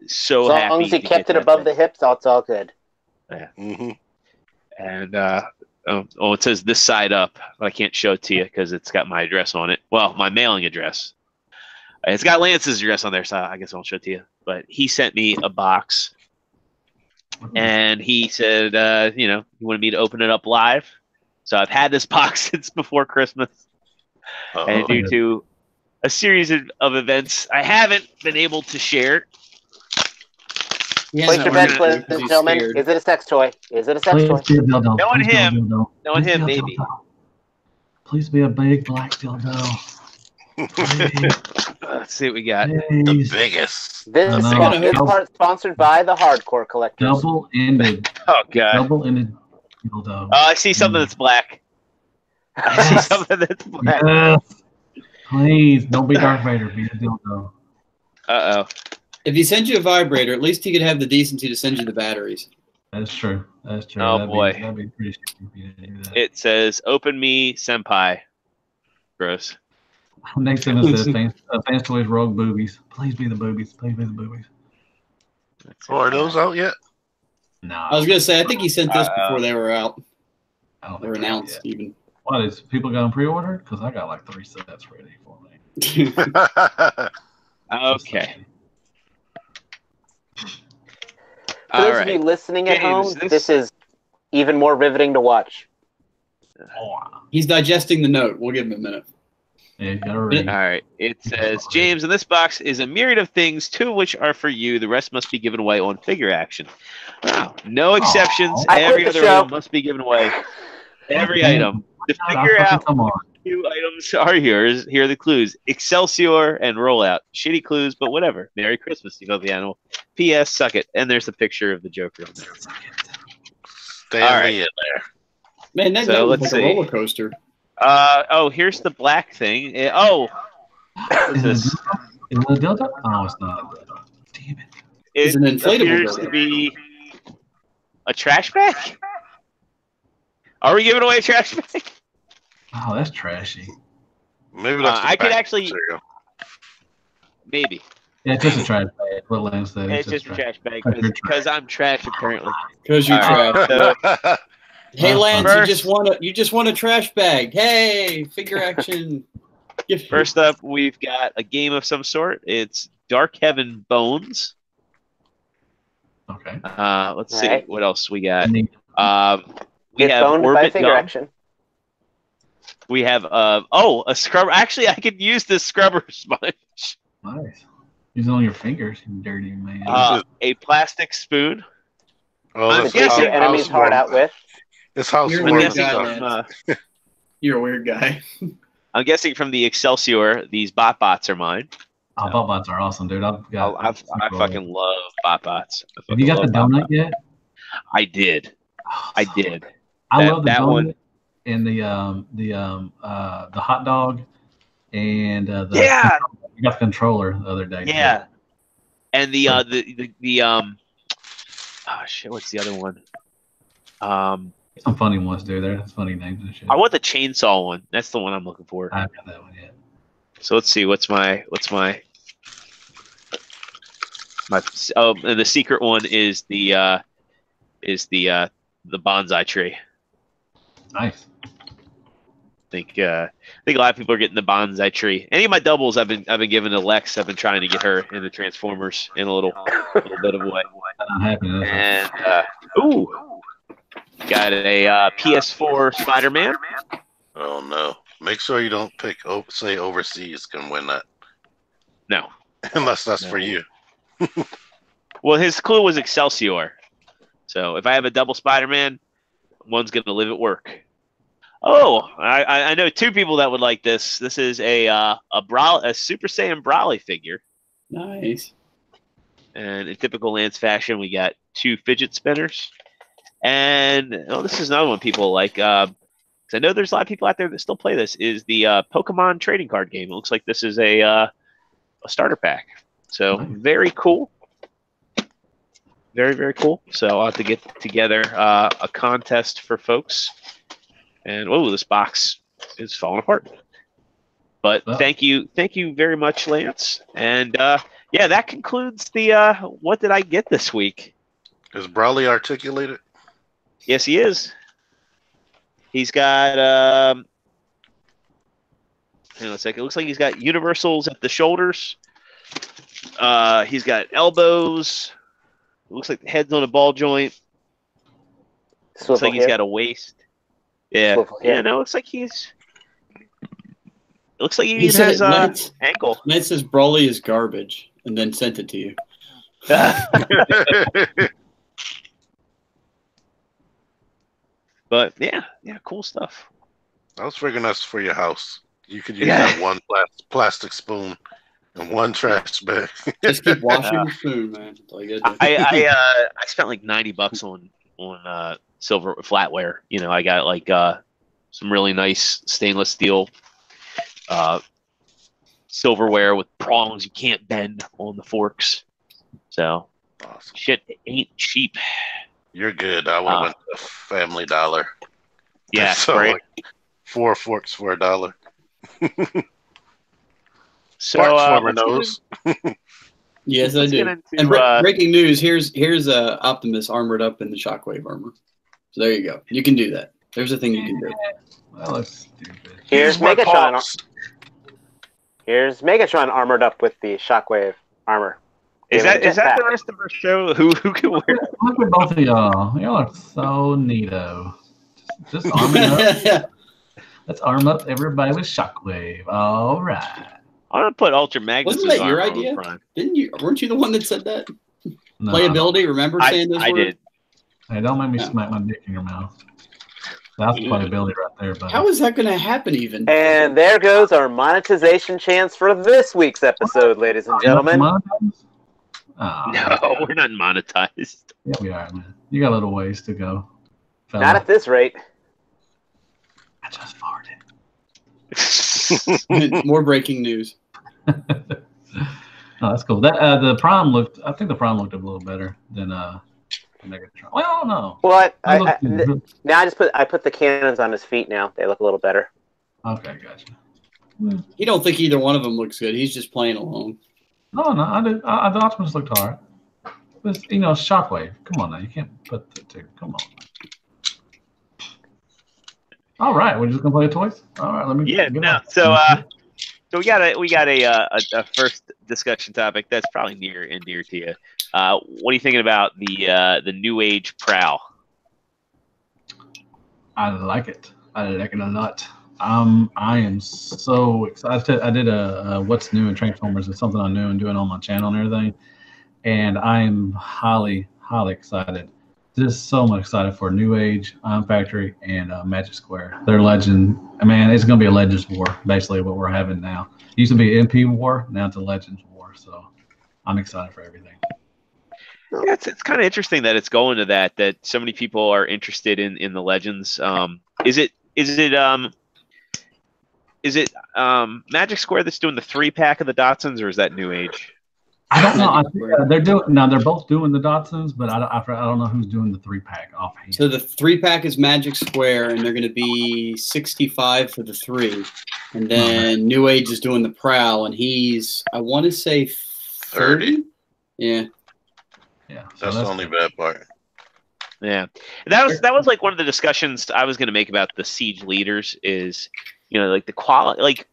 so happy. As long as he kept it above the hips, it's all good. Yeah. Mm-hmm. And it says this side up, but I can't show it to you because it's got my address on it. Well, my mailing address. It's got Lance's address on there, so I guess I won't show it to you. But he sent me a box, and he said, he wanted me to open it up live. So I've had this box since before Christmas. And due to a series of events, I haven't been able to share. Place your bets, ladies and gentlemen. Is it a sex toy? Is it a sex toy? Knowing him, maybe. Please be a big black dildo. Let's see what we got. The biggest. This part sponsored by the Hardcore Collectors. Double-ended. Oh, God. Double-ended dildo. Oh, I see something that's black. I see something that's black. Yes. Please, don't be Darth Vader. Be a dildo. Uh-oh. If he sends you a vibrator, at least he could have the decency to send you the batteries. That's true. That's true. Oh, boy. That'd be pretty shitty if you didn't do that. It says, open me, senpai. Gross. Next thing it says, fans toys, rogue boobies. Please be the boobies. Please be the boobies. Are those out yet? No. I was going to say, I think he sent this before they were out. I don't They were think announced, yet. even. What, is people going pre-order? Because I got like 3 sets ready for me. Okay. For those of you listening at home, this is even more riveting to watch. He's digesting the note. We'll give him a minute. Yeah, you gotta read. All right. It says, James, in this box is a myriad of things, 2 of which are for you. The rest must be given away on figure action. Wow. No exceptions. Every other item must be given away. Every item. To figure out what 2 items are yours, here are the clues. Excelsior and rollout. Shitty clues, but whatever. Merry Christmas, you filthy animal. P.S. Suck it. And there's a picture of the Joker on there. Stay in there. Man, that looks like a roller coaster. Here's the black thing. What's this? Is it a dildo? Oh, it's not a dildo. Damn it. It's an inflatable appears dildo. to be a trash bag? Are we giving away a trash bag? Oh, that's trashy. Maybe that's I could actually... Maybe. Yeah, it's just a trash bag. What Lance said. It's just a trash bag because I'm trash apparently. Because you're trash. Hey Lance, first, you just want a trash bag. Hey, figure action. First up, we've got a game of some sort. It's Dark Heaven Bones. Okay. Let's see what else we got. We Get have boned Orbit by figure Gum. action. We have a scrubber. Actually, I could use this scrubber sponge. Nice. Use it on your fingers, you dirty man. A plastic spoon. Oh, I'm that's To take guessing- your enemy's heart out with. It's You're a I'm weird housewarming guessing guy, stuff. from You're a weird guy. I'm guessing from the Excelsior. These bots are mine. Oh, bots are awesome, dude. I fucking love bots. Have you got the donut yet? I did. Oh, I so did. good. I love the that donut one. and the hot dog and Yeah. You got the controller the other day. Yeah. And the oh shit, what's the other one? Some funny ones, dude. There's funny names and shit. I want the chainsaw one. That's the one I'm looking for. I haven't got that one yet. So let's see. What's my and the secret one is the bonsai tree. Nice. I think a lot of people are getting the bonsai tree. Any of my doubles I've been giving to Lex. I've been trying to get her into Transformers in a little bit of a way. Not happening. And got a PS4 Spider-Man. Oh no! Make sure you don't pick. Say overseas can win that. No, Unless that's for you. well, his clue was Excelsior. So if I have a double Spider-Man, one's gonna live at work. Oh, I know two people that would like this. This is a Super Saiyan Brawly figure. Nice. And in typical Lance fashion, we got two fidget spinners. And this is another one people like. 'Cause I know there's a lot of people out there that still play this. Is the Pokemon trading card game? It looks like this is a starter pack. So very cool. Very, very cool. So I'll have to get together a contest for folks. And this box is falling apart. But thank you very much, Lance. And that concludes the what did I get this week? Is Brawley articulated? Yes, he is. He's got hang on a second. It looks like he's got universals at the shoulders. He's got elbows. It looks like the head's on a ball joint. Looks like he's got a waist. Yeah. Yeah, no, it looks like he's. It looks like he has ankle. Ned says Brawly is garbage, and then sent it to you. But yeah, cool stuff. I was figuring that's for your house. You could use that one plastic spoon and one trash bag. Just keep washing your spoon, man. That's all you gotta do. I spent like $90 on silver flatware. I got like some really nice stainless steel silverware with prongs you can't bend on the forks. So Awesome. Shit ain't cheap. You're good. I would have went to Family Dollar. Yeah, so right. Like 4 forks for $1. So Partsformer knows. Yes, I do. And breaking news: here's Optimus armored up in the Shockwave armor. So there you go. You can do that. There's a thing you can do. That looks stupid. Here's Megatron. Here's Megatron armored up with the Shockwave armor. Is that the rest of our show? Who can wear it? Look at both of y'all. Y'all are so neato. Just arming up. Let's arm up everybody with Shockwave. All right. I'm gonna put Ultra Magnus. Wasn't that your idea? Didn't you? Weren't you the one that said that? No. Playability. Remember saying those words? I did. Hey, don't make me smack my dick in your mouth. That's playability right there, buddy. How is that going to happen even? And there goes our monetization chance for this week's episode, ladies and gentlemen. No, we're not monetized. Yeah, we are, man. You got a little ways to go. Fella. Not at this rate. I just farted. More breaking news. Oh, that's cool. That the Prime looked. I think the Prime looked a little better than Megatron. Well, I don't know. Well, now I put the cannons on his feet. Now they look a little better. Okay, gotcha. You don't think either one of them looks good? He's just playing along. No, I did. The Optimus looked all right. But, Shockwave. Come on now, you can't put the two. Come on. All right, we're just gonna play with toys. All right, let me. Yeah, no. So we got a first discussion topic that's probably near and dear to you. What are you thinking about the New Age Prowl? I like it. I like it a lot. I am so excited. I did a what's new in Transformers. It's something I'm new and doing on my channel and everything. And I am highly, highly excited. Just so much excited for New Age, Iron Factory, and Magic Square. Their Legend. Man, it's going to be a Legends War, basically what we're having now. It used to be MP War, now it's a Legends War. So I'm excited for everything. Yeah, it's kind of interesting that it's going to that so many people are interested in the Legends. Is it Magic Square that's doing the 3-pack of the Dotsons, or is that New Age? I don't know. I think they're doing now. They're both doing the Dotsons, but I don't know who's doing the 3-pack offhand. So the 3-pack is Magic Square, and they're going to be 65 for the 3, and then New Age is doing the Prowl, and he's I want to say 30. Yeah. Yeah. So That's the only bad part. Yeah, that was like one of the discussions I was going to make about the Siege leaders is, like the quality, like,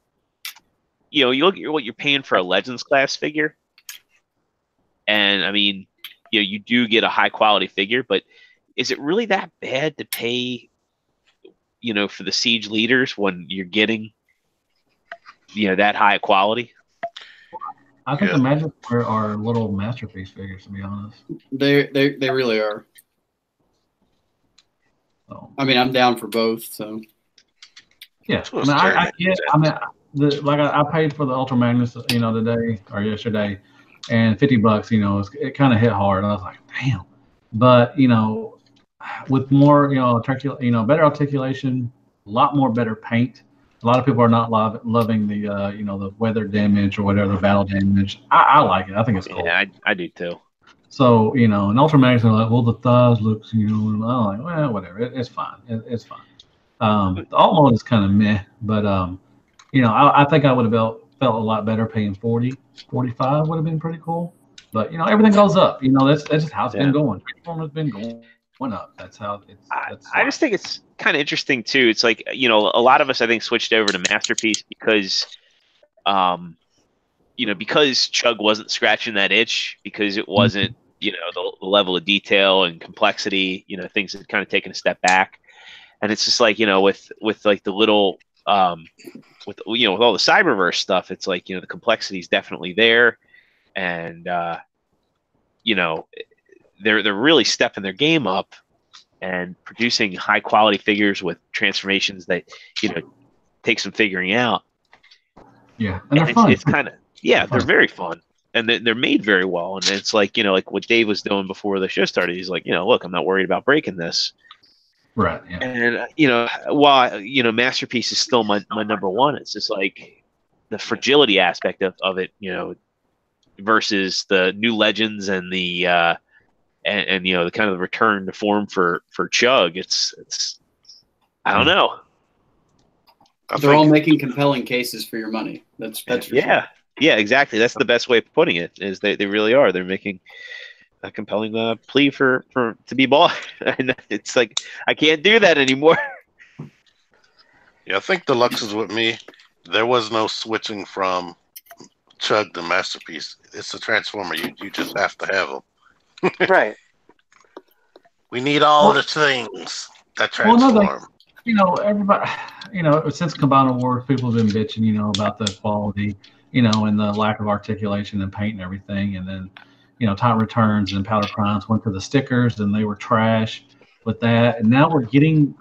you look at what you're paying for a Legends class figure. And I mean, you do get a high quality figure, but is it really that bad to pay, for the Siege leaders when you're getting, that high quality? I think the Magic Square are little masterpiece figures, to be honest. They really are. So, I mean, I'm down for both. So yeah, I paid for the Ultra Magnus, today or yesterday. And $50, it kind of hit hard. I was like, damn. But with more, better articulation, a lot more better paint. A lot of people are not loving the, the weather damage or whatever, the battle damage. I like it. I think it's cool. Yeah, I do too. So and Ultra Magnus are like, well, the thighs looks, and I'm like, well, whatever. It's fine. It's fine. The alt mode is kind of meh, but I think I would have felt a lot better paying 40, 45 would have been pretty cool. But everything goes up. That's just how it's been going. Transformers been going up. That's how it's. I just think it's kind of interesting too. It's like a lot of us I think switched over to Masterpiece because, because Chug wasn't scratching that itch, because it wasn't the level of detail and complexity. Things had kind of taken a step back, and it's just like with like the little. With all the Cyberverse stuff, it's like the complexity is definitely there, and they're really stepping their game up and producing high quality figures with transformations that take some figuring out. Yeah, and they're fun. It's kind of they're very fun, and they're made very well. And it's like like what Dave was doing before the show started. He's like, look, I'm not worried about breaking this. Right. Yeah. And while Masterpiece is still my number one, it's just like the fragility aspect of it, versus the new Legends and the and the kind of the return to form for Chug. It's I don't know. They're all making compelling cases for your money. That's for sure. Yeah, exactly. That's the best way of putting it. Is they really are. They're making a compelling plea for to be bought, and it's like I can't do that anymore. Yeah, I think Deluxe is with me. There was no switching from Chug to Masterpiece. It's a Transformer. You just have to have them. Right. We need all the things that transform. Everybody, since Combiner Wars, people have been bitching, about the quality, and the lack of articulation and paint and everything, and then. Time Returns and Powder Crimes went to the stickers, and they were trash with that. And now we're getting,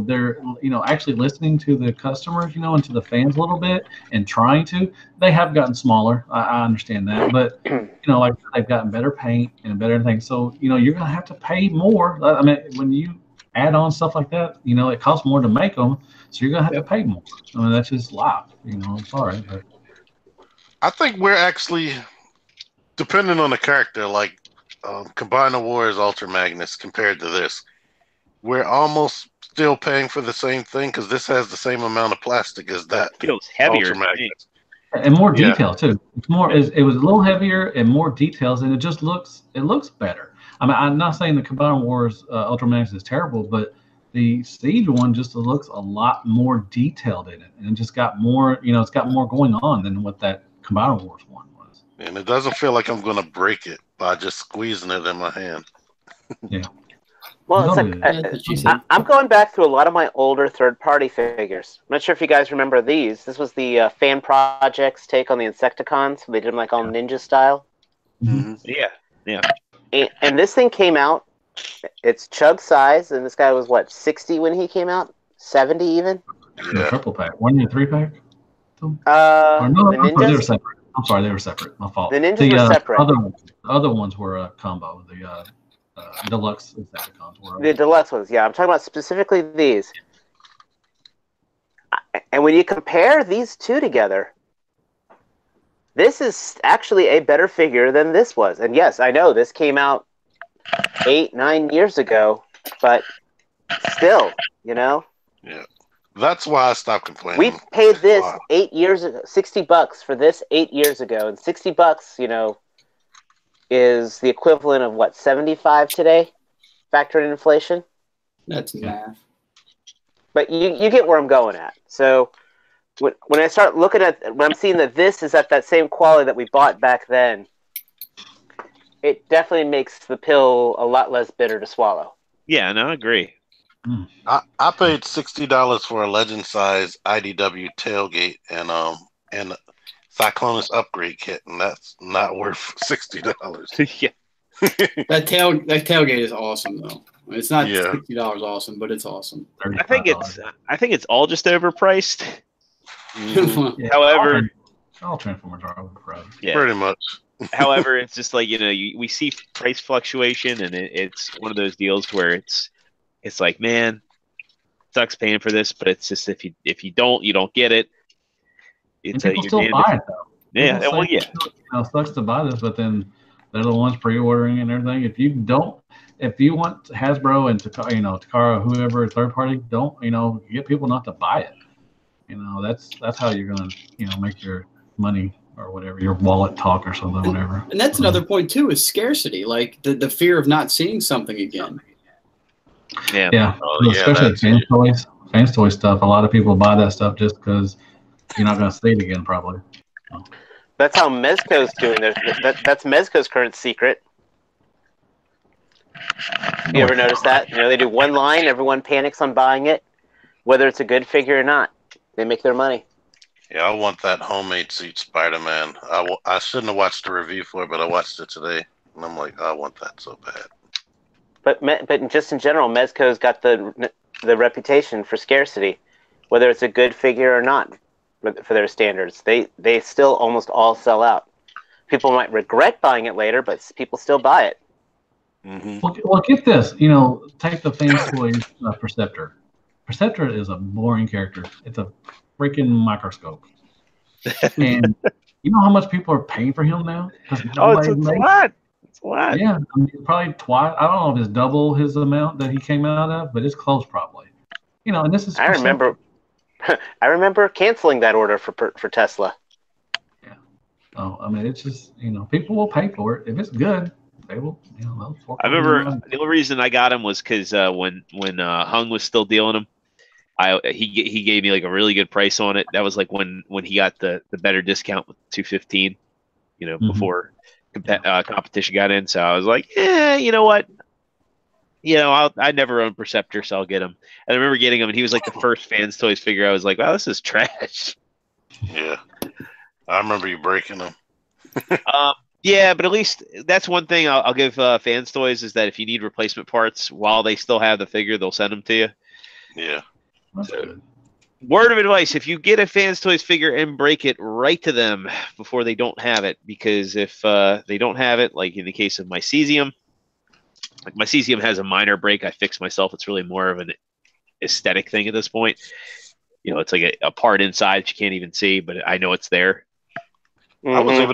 they're, actually listening to the customers, and to the fans a little bit and trying to. They have gotten smaller. I understand that. But, like they've gotten better paint and better everything. So, you're going to have to pay more. I mean, when you add on stuff like that, it costs more to make them. So you're going to have to pay more. I mean, that's just life. I'm sorry. But I think we're actually... depending on the character, like Combiner Wars Ultra Magnus compared to this, we're almost still paying for the same thing because this has the same amount of plastic as that. Feels heavier. Ultra Magnus. And more detail too. It's more. It was a little heavier and more details, and it just looks better. I mean, I'm not saying the Combiner Wars Ultra Magnus is terrible, but the Siege one just looks a lot more detailed in it, and it just got more. It's got more going on than what that Combiner Wars one. And it doesn't feel like I'm going to break it by just squeezing it in my hand. Yeah. Well, it's Don't do that. That's what she said. I'm going back through a lot of my older third-party figures. I'm not sure if you guys remember these. This was the Fan Projects take on the Insecticons. They did them like all ninja style. Mhm. Yeah. And this thing came out. It's chug size, and this guy was what, 60 when he came out, 70 even. The triple pack. One in a 3-pack. The I'm sorry, they were ninjas. separate. I'm sorry, they were separate. My fault. The ninjas were separate. Other ones were a combo. The deluxe Insecticons were. The deluxe ones, yeah. I'm talking about specifically these. And when you compare these two together, this is actually a better figure than this was. And yes, I know this came out 8-9 years ago, but still, you know. Yeah. That's why I stopped complaining. We paid this 8 years ago, $60 for this 8 years ago, and $60, you know, is the equivalent of what, 75 today, factored in inflation. That's math. But you get where I'm going at. So when I start looking at, when I'm seeing that this is at that same quality that we bought back then, it definitely makes the pill a lot less bitter to swallow. Yeah, no, I agree. I paid $60 for a legend size IDW tailgate and Cyclonus upgrade kit, and that's not worth $60. Yeah. That tailgate is awesome though. It's not $60 awesome, but it's awesome. I think it's all just overpriced. Yeah, However, all Transformers are overpriced. yeah. Pretty much. However, it's just like, you know, we see price fluctuation, and it's one of those deals where it's like, man, sucks paying for this, but it's just if you don't get it. It's people still buy it though. Yeah, well, yeah. It sucks to buy this, but then they're the ones pre-ordering and everything. If you want Hasbro and Takara, whoever third party, don't get people not to buy it. That's how you're gonna make your money or whatever, your wallet talk or something, whatever. And that's another point too, is scarcity, like the fear of not seeing something again. Yeah. Especially fans toys stuff. A lot of people buy that stuff just because you're not going to see it again, probably. That's how Mezco's doing. That's Mezco's current secret. You ever notice that? They do one line, everyone panics on buying it, whether it's a good figure or not. They make their money. Yeah, I want that homemade seat Spider-Man. I shouldn't have watched the review for it, but I watched it today, and I'm like, I want that so bad. But just in general, Mezco's got the reputation for scarcity, whether it's a good figure or not, for their standards. They still almost all sell out. People might regret buying it later, but people still buy it. Mm-hmm. Well, get this. Take the Fans Toys Perceptor. Perceptor is a boring character. It's a freaking microscope. And you know how much people are paying for him now? It's a lot. It's a lot. Yeah, I mean, probably twice. I don't know if it's double his amount that he came out of, but it's close probably. And this is. I remember canceling that order for Tesla. Yeah. Oh, I mean, it's just people will pay for it if it's good. They will. I remember the only reason I got him was because when Hung was still dealing them, he gave me like a really good price on it. That was like when he got the better discount with $215. Before competition got in. So I was like, you know what? I never owned Perceptor, so I'll get him. And I remember getting him, and he was like the first Fans Toys figure. I was like, wow, this is trash. Yeah, I remember you breaking them. Yeah, but at least that's one thing I'll give Fans Toys is that if you need replacement parts while they still have the figure, they'll send them to you. Yeah. So, word of advice: if you get a Fans Toys figure and break it, right to them before they don't have it, because if they don't have it, like in the case of my Cesium. Like my Cesium has a minor break. I fix myself. It's really more of an aesthetic thing at this point. It's like a part inside that you can't even see, but I know it's there. Mm-hmm. I was able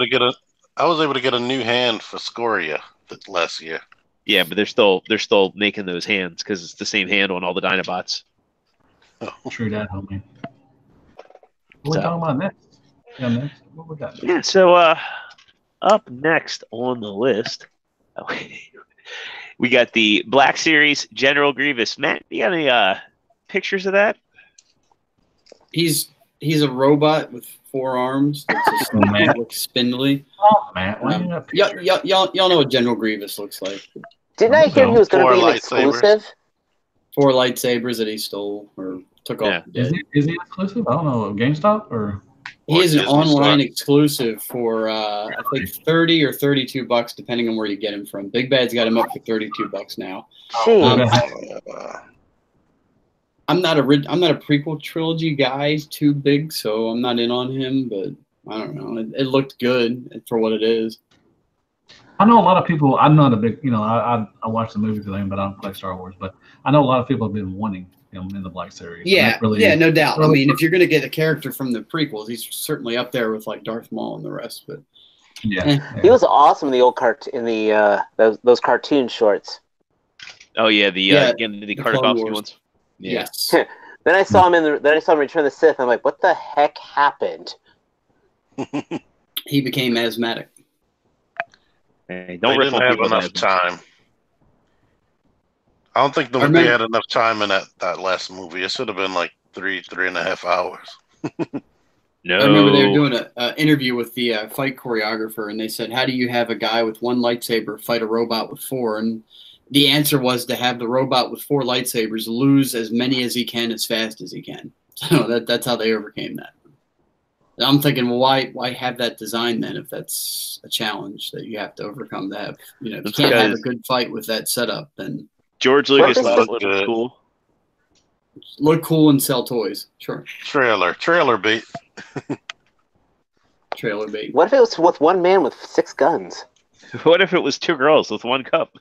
to get a new hand for Scoria last year. Yeah, but they're still making those hands because it's the same hand on all the Dinobots. True that, homie. What are we talking about next? Yeah, next. What we got? Yeah. So up next on the list. We got the Black Series General Grievous. Matt, you got any pictures of that? He's a robot with 4 arms. That just looks spindly. Oh, Matt, y'all know what General Grievous looks like. Didn't I hear he was going to 4 be an lightsabers. exclusive? 4 lightsabers that he stole or took off. Is he exclusive? I don't know. GameStop or? He is an Disney online Store. exclusive for I think $30 or $32, depending on where you get him from. Big Bad's got him up for $32 now. Jeez. I'm not a prequel trilogy guy, too big, so I'm not in on him. But I don't know. It looked good for what it is. I know a lot of people. I'm not a big, I watch the movies with him, but I don't play Star Wars. But I know a lot of people have been wanting him in the Black Series. Yeah, no doubt. Really, I mean, if you're going to get a character from the prequels, he's certainly up there with like Darth Maul and the rest. But He was awesome in the old those cartoon shorts. Oh yeah, the Tartakovsky ones. Yeah. Yes. Then I saw him in Return of the Sith. I'm like, what the heck happened? He became asthmatic. Hey, They didn't have enough time. I don't think they had enough time in that last movie. It should have been like 3.5 hours. No. I remember they were doing an interview with the fight choreographer, and they said, how do you have a guy with 1 lightsaber fight a robot with 4? And the answer was to have the robot with 4 lightsabers lose as many as he can as fast as he can. So that's how they overcame that. I'm thinking, well, why have that design then if that's a challenge that you have to overcome to have? If you can't have a good fight with that setup, then George Lucas thought it looked cool. Look cool and sell toys. Sure. Trailer bait. Trailer bait. What if it was with 1 man with 6 guns? What if it was 2 girls with 1 cup?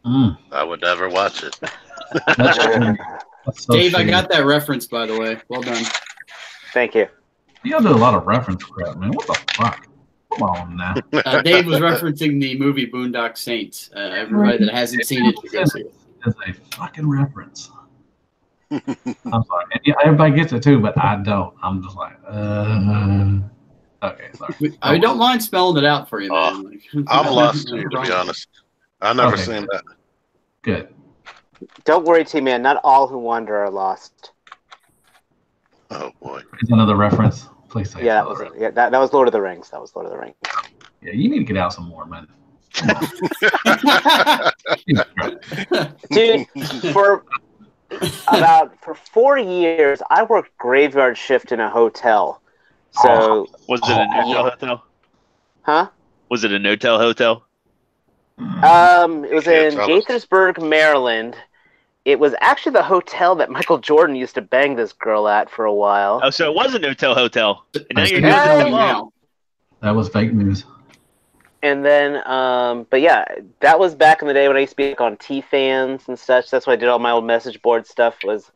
I would never watch it. That's true. That's so Dave, shitty. I got that reference, by the way. Well done. Thank you. You do a lot of reference crap, man. What the fuck? Come on now. Dave was referencing the movie Boondock Saints. Everybody that hasn't seen it, go see it. It's a fucking reference. I'm sorry. And yeah, everybody gets it too, but I don't. I'm just like, okay, sorry. I don't mind spelling it out for you, man. I'm lost too, to be honest. I've never seen that. Good. Don't worry, T-Man. Not all who wander are lost. Oh boy. Is another reference? Please say. Yeah, that was it. Yeah, that was Lord of the Rings. That was Lord of the Rings. Yeah, you need to get out some more, man. Dude, for 4 years, I worked graveyard shift in a hotel. So Was it a no-tell hotel? Huh? Was it a no-tell hotel? It was in Can't tell us. Gaithersburg, Maryland. It was actually the hotel that Michael Jordan used to bang this girl at for a while. Oh, so it was a no-tell hotel. And now you're Yeah. doing it now. That was fake news. And then, but yeah, that was back in the day when I used to be on T-Fans and such. That's why I did all my old message board stuff was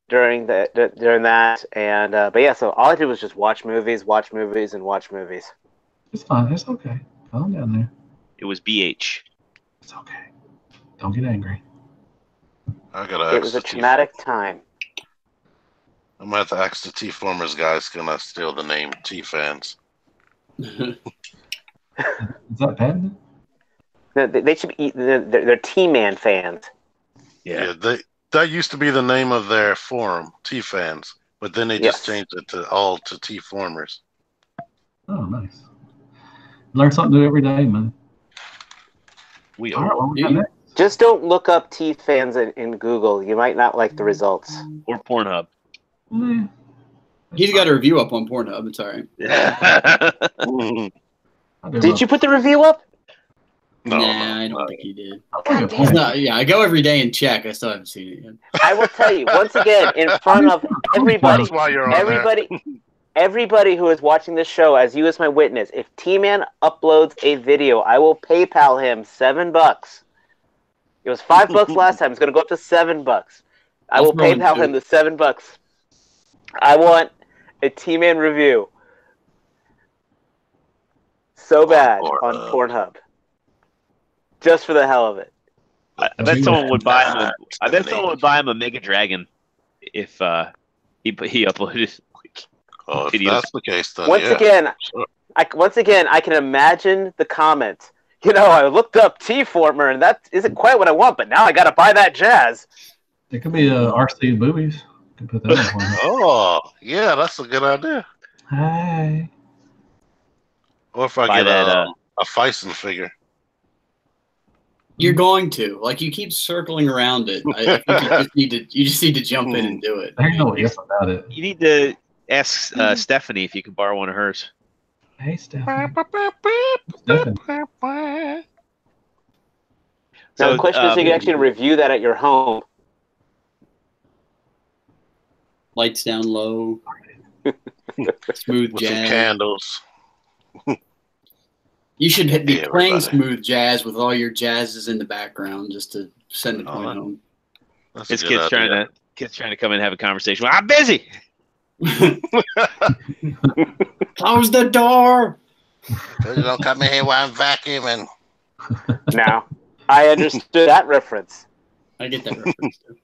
during that. And but yeah, so all I did was just watch movies, and watch movies. It's fine. It's okay. Calm down there. It was BH. It's okay. Don't get angry. I gotta It was a traumatic time. I'm gonna have to ask the T-Formers guys, can I steal the name T-Fans? Is that bad? They should be. They're T-Man fans. Yeah, that used to be the name of their forum, T-Fans, but then they just changed it to T-Formers. Oh, nice. Learn something new every day, man. We All right, are. well, we got next. Just don't look up T-Fans in Google. You might not like the results. Or Pornhub. He's got a review up on Pornhub. It's all right. Did you put the review up? No, I don't think he did. God damn it. I go every day and check. I still haven't seen it yet. I will tell you once again in front of everybody. That's why you're on there. Everybody who is watching this show, as you as my witness, if T-Man uploads a video, I will PayPal him $7. It was $5 last time. It's going to go up to $7. I will PayPal him the $7. I want a T-Man review so bad on Pornhub, just for the hell of it. I bet someone would buy him. I bet someone would buy him a Mega Dragon if he uploaded. Oh, if videos. that's the case, then Once again, I can imagine the comments. You know, I looked up T-Former, and that isn't quite what I want, but now I got to buy that jazz. It could be RC Boobies. You could put that on Pornhub. Oh, yeah, that's a good idea. Hi. Or if I Buy get that, a Fison figure. You're going to. Like, you keep circling around it. I think you just need to jump in and do it. There's no if about it. You need to ask Stephanie if you can borrow one of hers. Hey, Stephanie. Stephanie. Now, the question is, you can actually review that at your home. Lights down low. Smooth with jazz. some candles. You should be Hey, playing everybody. smooth jazz with all your jazzes in the background just to send the point home. That's a His good idea. kid's trying to come in and have a conversation. I'm busy. Close the door. You don't come in here while I'm vacuuming. Now, I understood that reference. I get that reference too.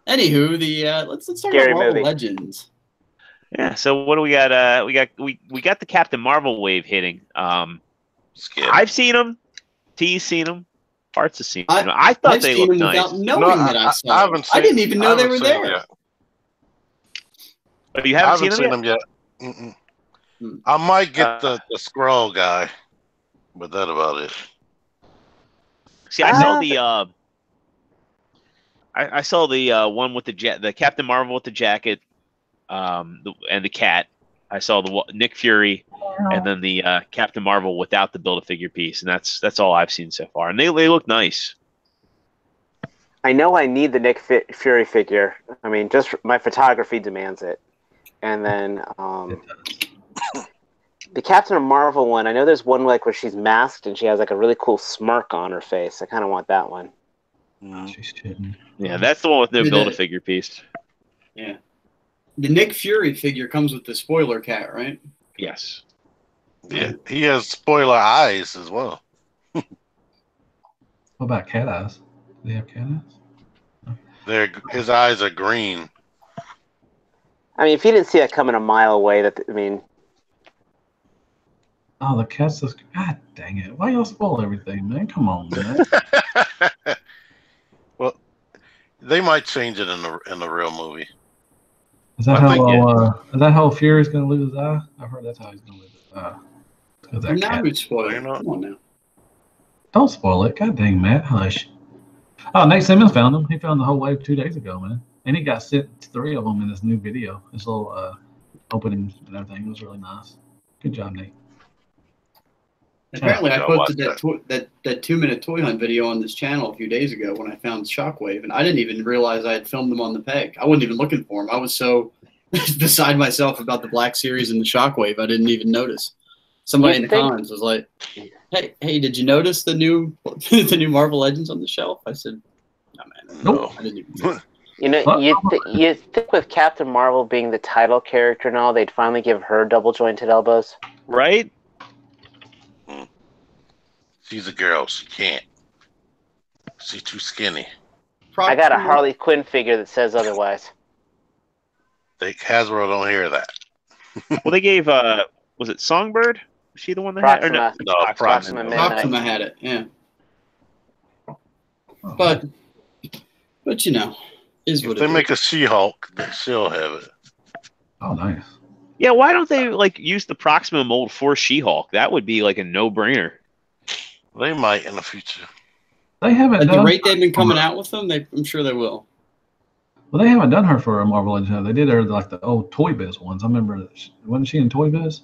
Anywho, let's talk Scary about Marvel movie. Legends. Yeah. So what do we got? We got the Captain Marvel wave hitting. Skip. I've seen them. T's seen them. Parts have seen them. I thought I've they seen looked them nice. without knowing that I saw them. haven't I didn't seen- even I know they haven't were seen them there. yet. Oh, you I haven't haven't seen seen them them yet. Hmm. I might get the scroll guy, but that about it. See, I saw the I saw the one with the Captain Marvel with the jacket, and the cat. I saw the Nick Fury, and then the Captain Marvel without the Build-A-Figure piece, and that's all I've seen so far. And they look nice. I know I need the Nick Fury figure. I mean, just my photography demands it. And then the Captain Marvel one, I know there's one like where she's masked and she has like a really cool smirk on her face. I kind of want that one. She's kidding. Yeah, that's the one with no Did Build-A-Figure piece. Yeah. The Nick Fury figure comes with the spoiler cat, right? Yes. Yeah, he has spoiler eyes as well. What about cat eyes? Do they have cat eyes? His eyes are green. I mean, if you didn't see that coming a mile away, Oh, the cat's just. God dang it. Why y'all spoil everything, man? Come on, man. Well, they might change it in the real movie. Is that I think how Fury's going to lose his eye? I've heard that's how he's going to lose his eye. 'Cause that Now cat. who's spoiler? You know- Come on now. Don't spoil it. God dang, Matt. Hush. Oh, Nate Simmons found them. He found the whole wave 2 days ago, man. And he got sent 3 of them in this new video. This little opening and everything. It was really nice. Good job, Nate. Apparently, I Yeah, posted watch that 2-minute toy hunt video on this channel a few days ago when I found Shockwave, and I didn't even realize I had filmed them on the peg. I wasn't even looking for them. I was so beside myself about the Black Series and the Shockwave, I didn't even notice. Somebody in the comments was like, "Hey, did you notice the new Marvel Legends on the shelf?" I said, "No, man, No. I didn't even notice." you know, What? you think with Captain Marvel being the title character and all, they'd finally give her double jointed elbows. Right? She's a girl. She can't. She's too skinny. I got a Harley Quinn figure that says otherwise. Hasbro don't hear that. Well, they gave was it Songbird? Was she the one that had? Or no, Proxima. No, Proxima Midnight. Proxima had it, yeah. But you know, is If what they it make is. a She-Hulk, then she'll have it. Oh, nice. Yeah, why don't they like use the Proxima mold for She-Hulk? That would be like a no-brainer. They might in the future. They haven't At the done. rate they've been coming out with them, I'm sure they will. Well, they haven't done her for a Marvel Legends. have They They did her like the old Toy Biz ones. I remember. Wasn't she in Toy Biz?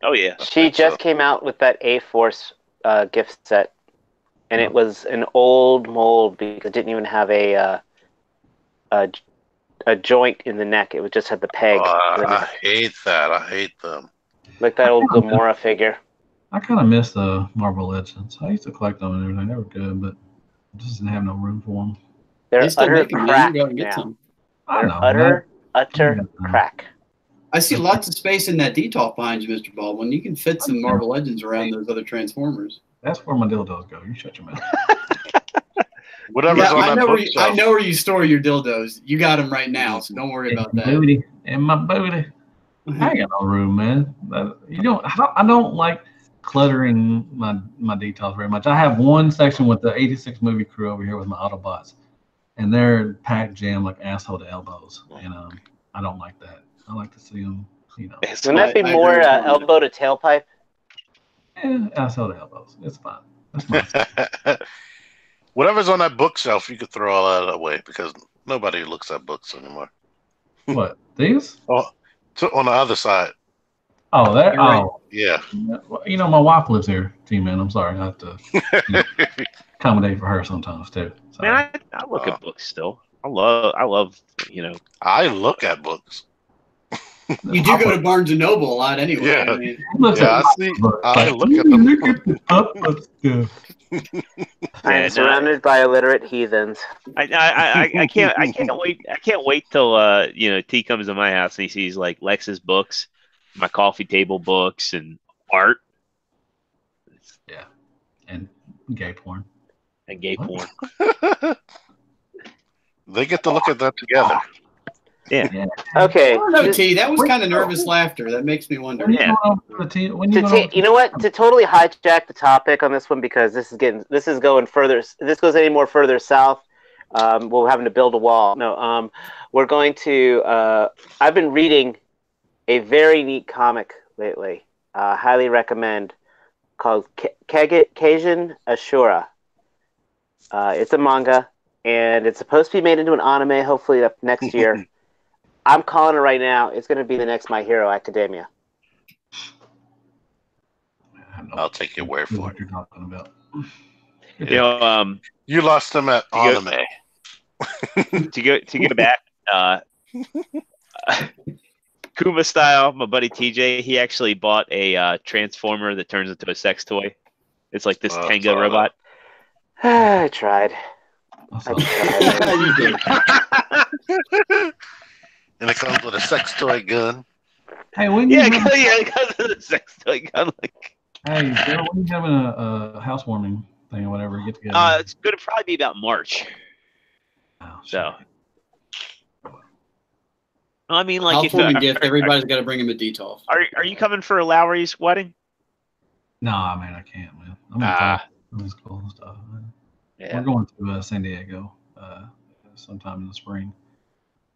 Oh yeah. She just came out with that A-Force gift set, and it was an old mold because it didn't even have a joint in the neck. It just had the peg. I hate that. I hate them. Like that old Gamora figure. I kind of miss the Marvel Legends. I used to collect them and everything. They were good, but I just didn't have no room for them. They're They still utter make them, man. crack Go and get now. some. I They're know. utter Yeah. crack. I see lots of space in that detail behind you, Mr. Baldwin. You can fit some Marvel Legends around those other Transformers. That's where my dildos go. You shut your mouth. Whatever's Yeah, on I that know bookshelf. where you store your dildos. You got them right now, so don't worry about that. Booty and my booty. I ain't got no room, man. I don't like cluttering my details very much. I have one section with the 86 movie crew over here with my Autobots, and they're packed jam like asshole to elbows, and I don't like that. I like to see them, Wouldn't that be I more agree with you on that. elbow to tailpipe? asshole to elbows. It's fine. That's my Whatever's on that bookshelf, you could throw all that away because nobody looks at books anymore. what? These? Oh, so on the other side. Oh, that. You're right. Oh, Yeah. you know, my wife lives here, T-Man. I'm sorry, I have to accommodate for her sometimes too. Sorry. Man, I look at books still. I love, you know. I look at books. You do go to Barnes and Noble a lot anyway. Yeah. I mean, Yeah, I see. I look at them. Look at the up stuff. I'm surrounded by illiterate heathens. I can't wait till you know, T comes to my house and he sees like Lex's books, my coffee table books, and art. Yeah, and gay porn. And gay porn. They get to look at that together. Yeah. Okay. I don't know, T. That was kind of nervous laughter. That makes me wonder. Yeah. You know what? To totally hijack the topic on this one, because this is going further. If this goes any more further south, we're having to build a wall. No, we're going to. I've been reading a very neat comic lately. Highly recommend, called Kajin Ashura. It's a manga, and it's supposed to be made into an anime. Hopefully, next year. I'm calling it right now. It's going to be the next My Hero Academia. I'll take your word for What it. you're talking about? You know, You lost them at anime. to get back, Kuma style, my buddy TJ, he actually bought a transformer that turns into a sex toy. It's like this Tenga robot. I tried. You did. And it comes with a sex toy gun. Hey, when Yeah, because of the sex toy gun. Like, Hey, Bill, when you having a housewarming thing or whatever, get together. it's going to probably be about March. Oh, So, I mean, like, Housewarming gift. Everybody's got to bring him a detox. Are you coming for Lowry's wedding? No, man, I can't, man. I'm in school and stuff. Man. Yeah. We're going to San Diego sometime in the spring.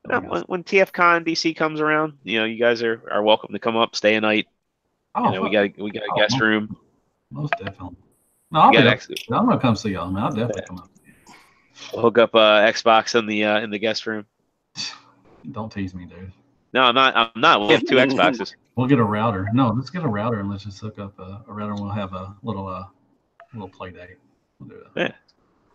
When TFCon DC comes around, you know, you guys are welcome to come up, stay a night. Oh, You know, we got a guest room. Most definitely. No, I'm We got gonna come see y'all, man. I'll definitely come up. We'll hook up Xbox in the guest room. Don't tease me, dude. No, I'm not. We have 2 Xboxes. We'll get a router. No, let's get a router and let's just hook up a router and we'll have a little play date. We'll do that. Yeah.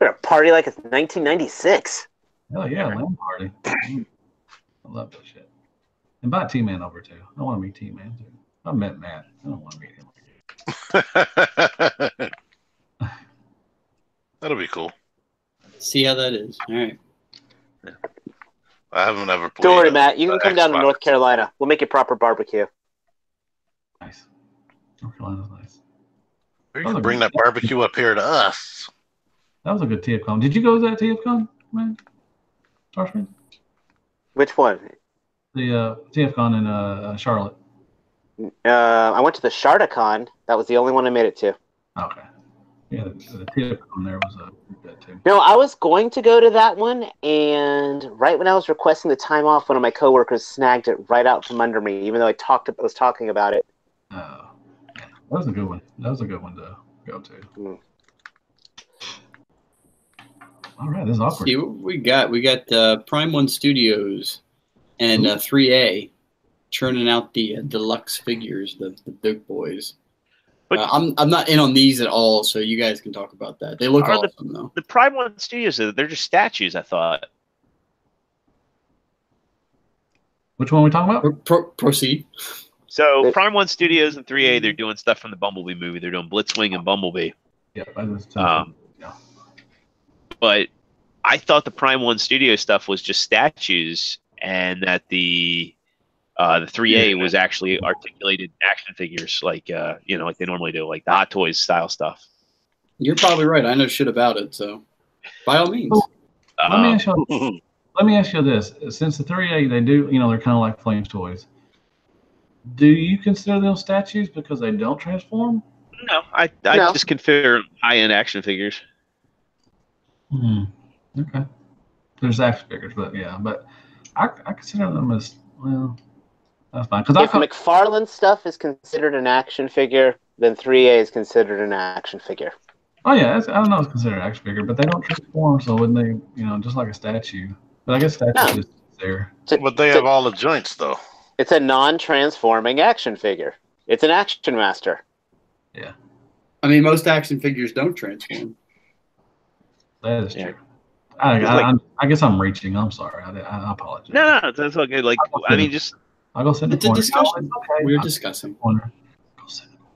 We're gonna party like it's 1996. Hell yeah, LAN party. I love that shit. Invite T-Man over too. I want to meet T-Man too. I met Matt. I don't want to meet him. That'll be cool. See how that is. All right. I haven't ever played. Don't worry, Matt. You can come down to Xbox. North Carolina. We'll make you proper barbecue. Nice. North Carolina's nice. Or you can bring that barbecue up here to us. That was a good TFCon. Did you go to that TFCon, man? Starscream? Which one? The TFCon in Charlotte. I went to the Shardacon. That was the only one I made it to. Okay. Yeah, the TFCon there was good too. No, I was going to go to that one, and right when I was requesting the time off, one of my coworkers snagged it right out from under me, even though I was talking about it. Oh, yeah. That was a good one. That was a good one to go to. Mm. All right, this is awkward. See what we got. We got Prime One Studios and 3A churning out the deluxe figures, the big boys. But I'm not in on these at all, so you guys can talk about that. They look awesome, though. the Prime One Studios, they're just statues, I thought. Which one are we talking about? Proceed. So Prime One Studios and 3A, they're doing stuff from the Bumblebee movie. They're doing Blitzwing and Bumblebee. Yeah, Yeah. But I thought the Prime One Studio stuff was just statues, and that the 3A was actually articulated action figures, like like they normally do, like the Hot Toys style stuff. You're probably right. I know shit about it, so by all means. Let me ask you this: since the 3A, they do, they're kind of like Flames toys. Do you consider them statues because they don't transform? No, I just consider high-end action figures. Okay. There's action figures, but I consider them as, well, that's fine. If McFarlane stuff is considered an action figure, then 3A is considered an action figure. Oh yeah, I don't know. It's considered action figure, but they don't transform, so wouldn't they? Just like a statue. But I guess statue just there. But they have all the joints though. It's a non-transforming action figure. It's an action master. Yeah. I mean, most action figures don't transform. That is true. I guess I'm reaching. I'm sorry. I apologize. No, that's okay. Like, I mean, just I'll go sit in the It's a corner. discussion. Okay. We're discussing. Corner. Go sit in the corner.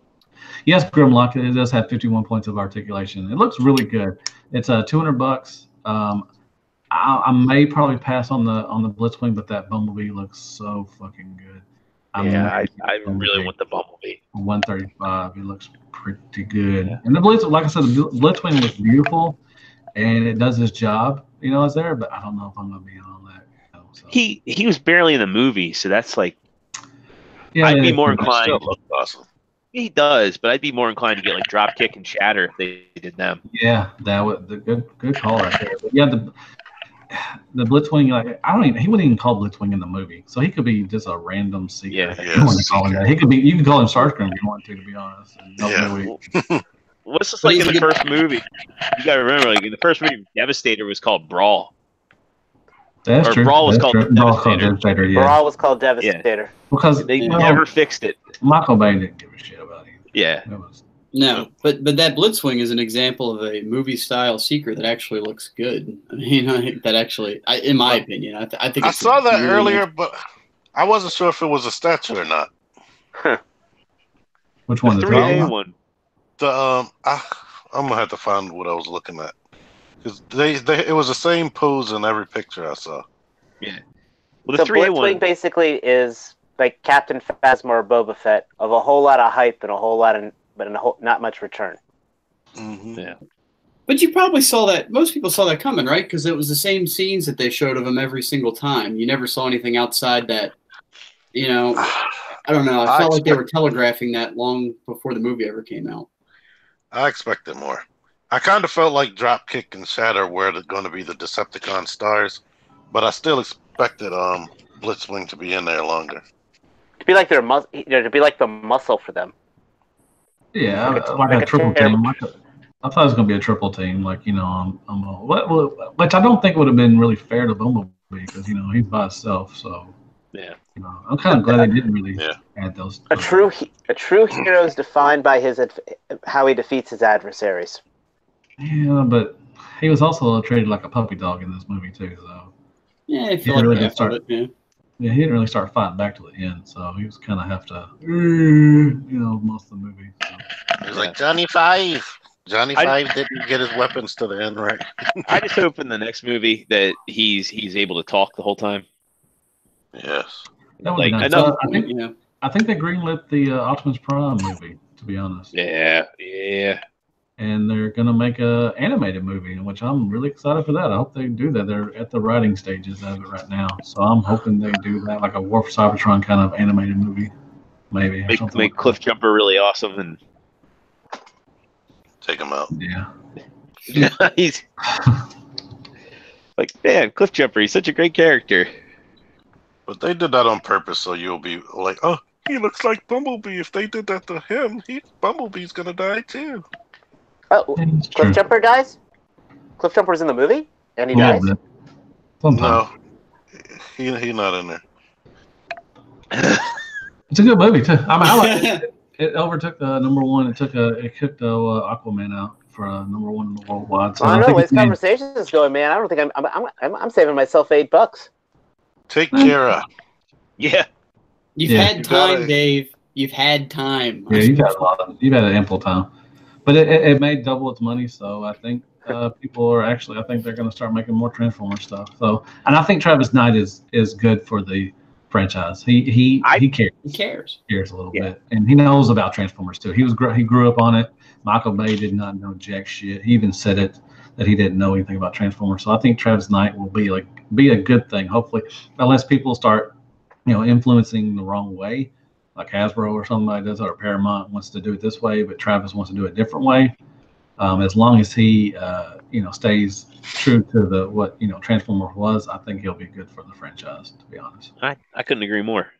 Yes, Grimlock. It does have 51 points of articulation. It looks really good. It's $200. I may probably pass on the Blitzwing, but that Bumblebee looks so fucking good. I really want the Bumblebee. 135. It looks pretty good. Yeah. And the Blitz, like I said, the Blitzwing looks beautiful, and it does its job. It's there, but I don't know if I'm gonna be on that. So. He was barely in the movie, so that's like. Yeah, I'd be more inclined. Still look awesome. He does, but I'd be more inclined to get like Dropkick and Shatter if they did them. Yeah, that would the good call right there. But yeah, the Blitzwing, he wouldn't even call Blitzwing in the movie, so he could be just a random secret. Yeah, he could be. You can call him Starscream if you want to be honest. What's this like in the first movie? You gotta remember, like in the first movie, Devastator was called Brawl. That's true. Brawl was called Devastator. Yeah. Brawl was called Devastator. Yeah. Because they never fixed it. Michael Bay didn't give a shit about it. Yeah. No, but that Blitzwing is an example of a movie style secret that actually looks good. I mean, that actually, in my opinion, I think I saw that earlier, but I wasn't sure if it was a statue or not. Which one? The 3A one. I'm gonna have to find what I was looking at because it was the same pose in every picture I saw. Yeah. Well, the 3A Blitzwing one basically is like Captain Phasma or Boba Fett of a whole lot of hype and a whole lot of, but not much return. Mm-hmm. Yeah. But you probably saw that. Most people saw that coming, right? Because it was the same scenes that they showed of him every single time. You never saw anything outside that. I don't know. I felt like they were telegraphing that long before the movie ever came out. I expected more. I kind of felt like Dropkick and Shatter were going to be the Decepticon stars, but I still expected Blitzwing to be in there longer. To be like their to be like the muscle for them. Yeah, like a triple team. I thought it was going to be a triple team. Which I don't think would have been really fair to Bumblebee because he's by himself. So yeah, I'm kind of glad they didn't really add those. A true hero is defined by how he defeats his adversaries. Yeah, but he was also treated like a puppy dog in this movie too. So yeah, I feel like that start. Yeah, he didn't really start fighting back to the end, so he was kind of have to, most of the movie. So. He was like Johnny Five. Johnny Five didn't get his weapons to the end, right? I just hope in the next movie that he's able to talk the whole time. Yes. That would be nice. I think they greenlit the Optimus Prime movie, to be honest. Yeah. And they're going to make an animated movie, which I'm really excited for that. I hope they do that. They're at the writing stages of it right now. So I'm hoping they do that, like a War for Cybertron kind of animated movie, maybe. Make Cliff Jumper really awesome and take him out. Yeah. He's like, man, Cliff Jumper, he's such a great character. But they did that on purpose, so you'll be like, oh, he looks like Bumblebee. If they did that to him, Bumblebee's going to die too. Oh, Cliff Jumper dies? Cliff Jumper's in the movie? And he dies? No. He's not in there. It's a good movie, too. I like it. It overtook the number one. It kicked Aquaman out for number one in the worldwide. So I don't know. This conversation is going, man. I don't think I'm saving myself $8. Take care of. Yeah. You've had time, Dave. You've had time. Yeah, you've had ample time. But it made double its money, so I think people are I think they're going to start making more Transformer stuff. So, and I think Travis Knight is good for the franchise. He cares. He cares. Cares a little bit, and he knows about Transformers too. He grew up on it. Michael Bay did not know jack shit. He even said it that he didn't know anything about Transformers. So I think Travis Knight will be a good thing. Hopefully, unless people start influencing the wrong way. Like Hasbro or somebody does, or Paramount wants to do it this way, but Travis wants to do it a different way. As long as he, stays true to what Transformers was, I think he'll be good for the franchise. To be honest, I couldn't agree more.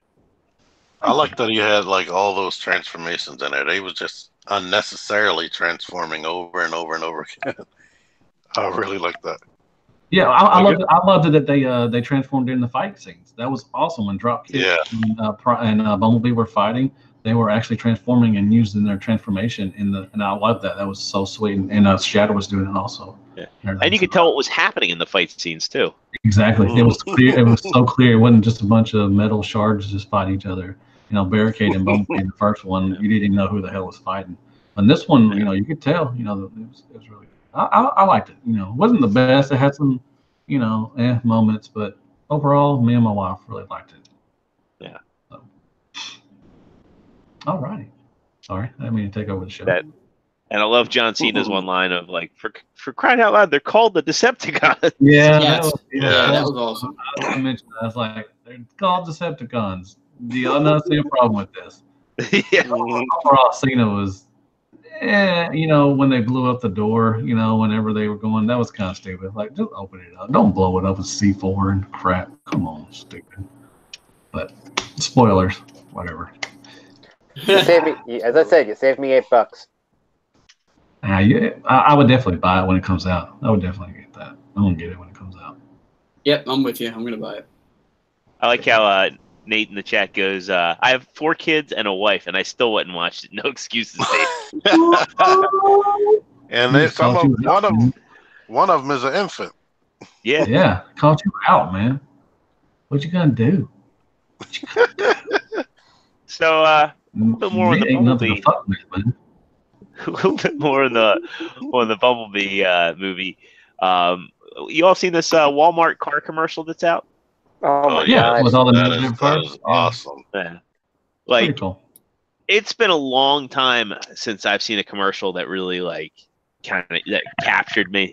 I like that he had like all those transformations in it. They was just unnecessarily transforming over and over and over again. I really like that. Yeah, I loved it that they transformed in the fight scenes. That was awesome when Dropkick and Bumblebee were fighting. They were actually transforming and using their transformation and I love that. That was so sweet. And Shadow was doing it also. Yeah. And you could tell what was happening in the fight scenes too. Exactly. It was clear. It was so clear. It wasn't just a bunch of metal shards just fighting each other. Barricade and Bumblebee in the first one, you didn't even know who the hell was fighting. And this one, you could tell. It was really. I liked it. It wasn't the best. It had some, moments, but overall, me and my wife really liked it. Yeah. So. All righty. Sorry, I didn't mean to take over the show. And I love John Cena's one line of like, for crying out loud, they're called the Decepticons. Yeah, that was awesome. I mentioned that. I was like, they're called Decepticons. Do y'all not see a problem with this? Yeah. Overall, Cena was. When they blew up the door, whenever they were going, that was kind of stupid. Like, just open it up. Don't blow it up with C4 and crap. Come on, stupid. But spoilers, whatever. You saved me, as I said, you saved me $8. Yeah, I would definitely buy it when it comes out. I would definitely get that. I'm gonna get it when it comes out. Yep, I'm with you. I'm gonna buy it. I like how Nate in the chat goes, I have 4 kids and a wife, and I still wouldn't watch it. No excuses, Nate. And one of them is an infant. Yeah. Yeah, caught you out, man. What you gonna do? So a little bit more on the Bumblebee. A little bit more on the Bumblebee movie. You all seen this Walmart car commercial that's out? Oh my yeah, God. with all the that is awesome. Yeah. Like, cool. It's been a long time since I've seen a commercial that really that captured me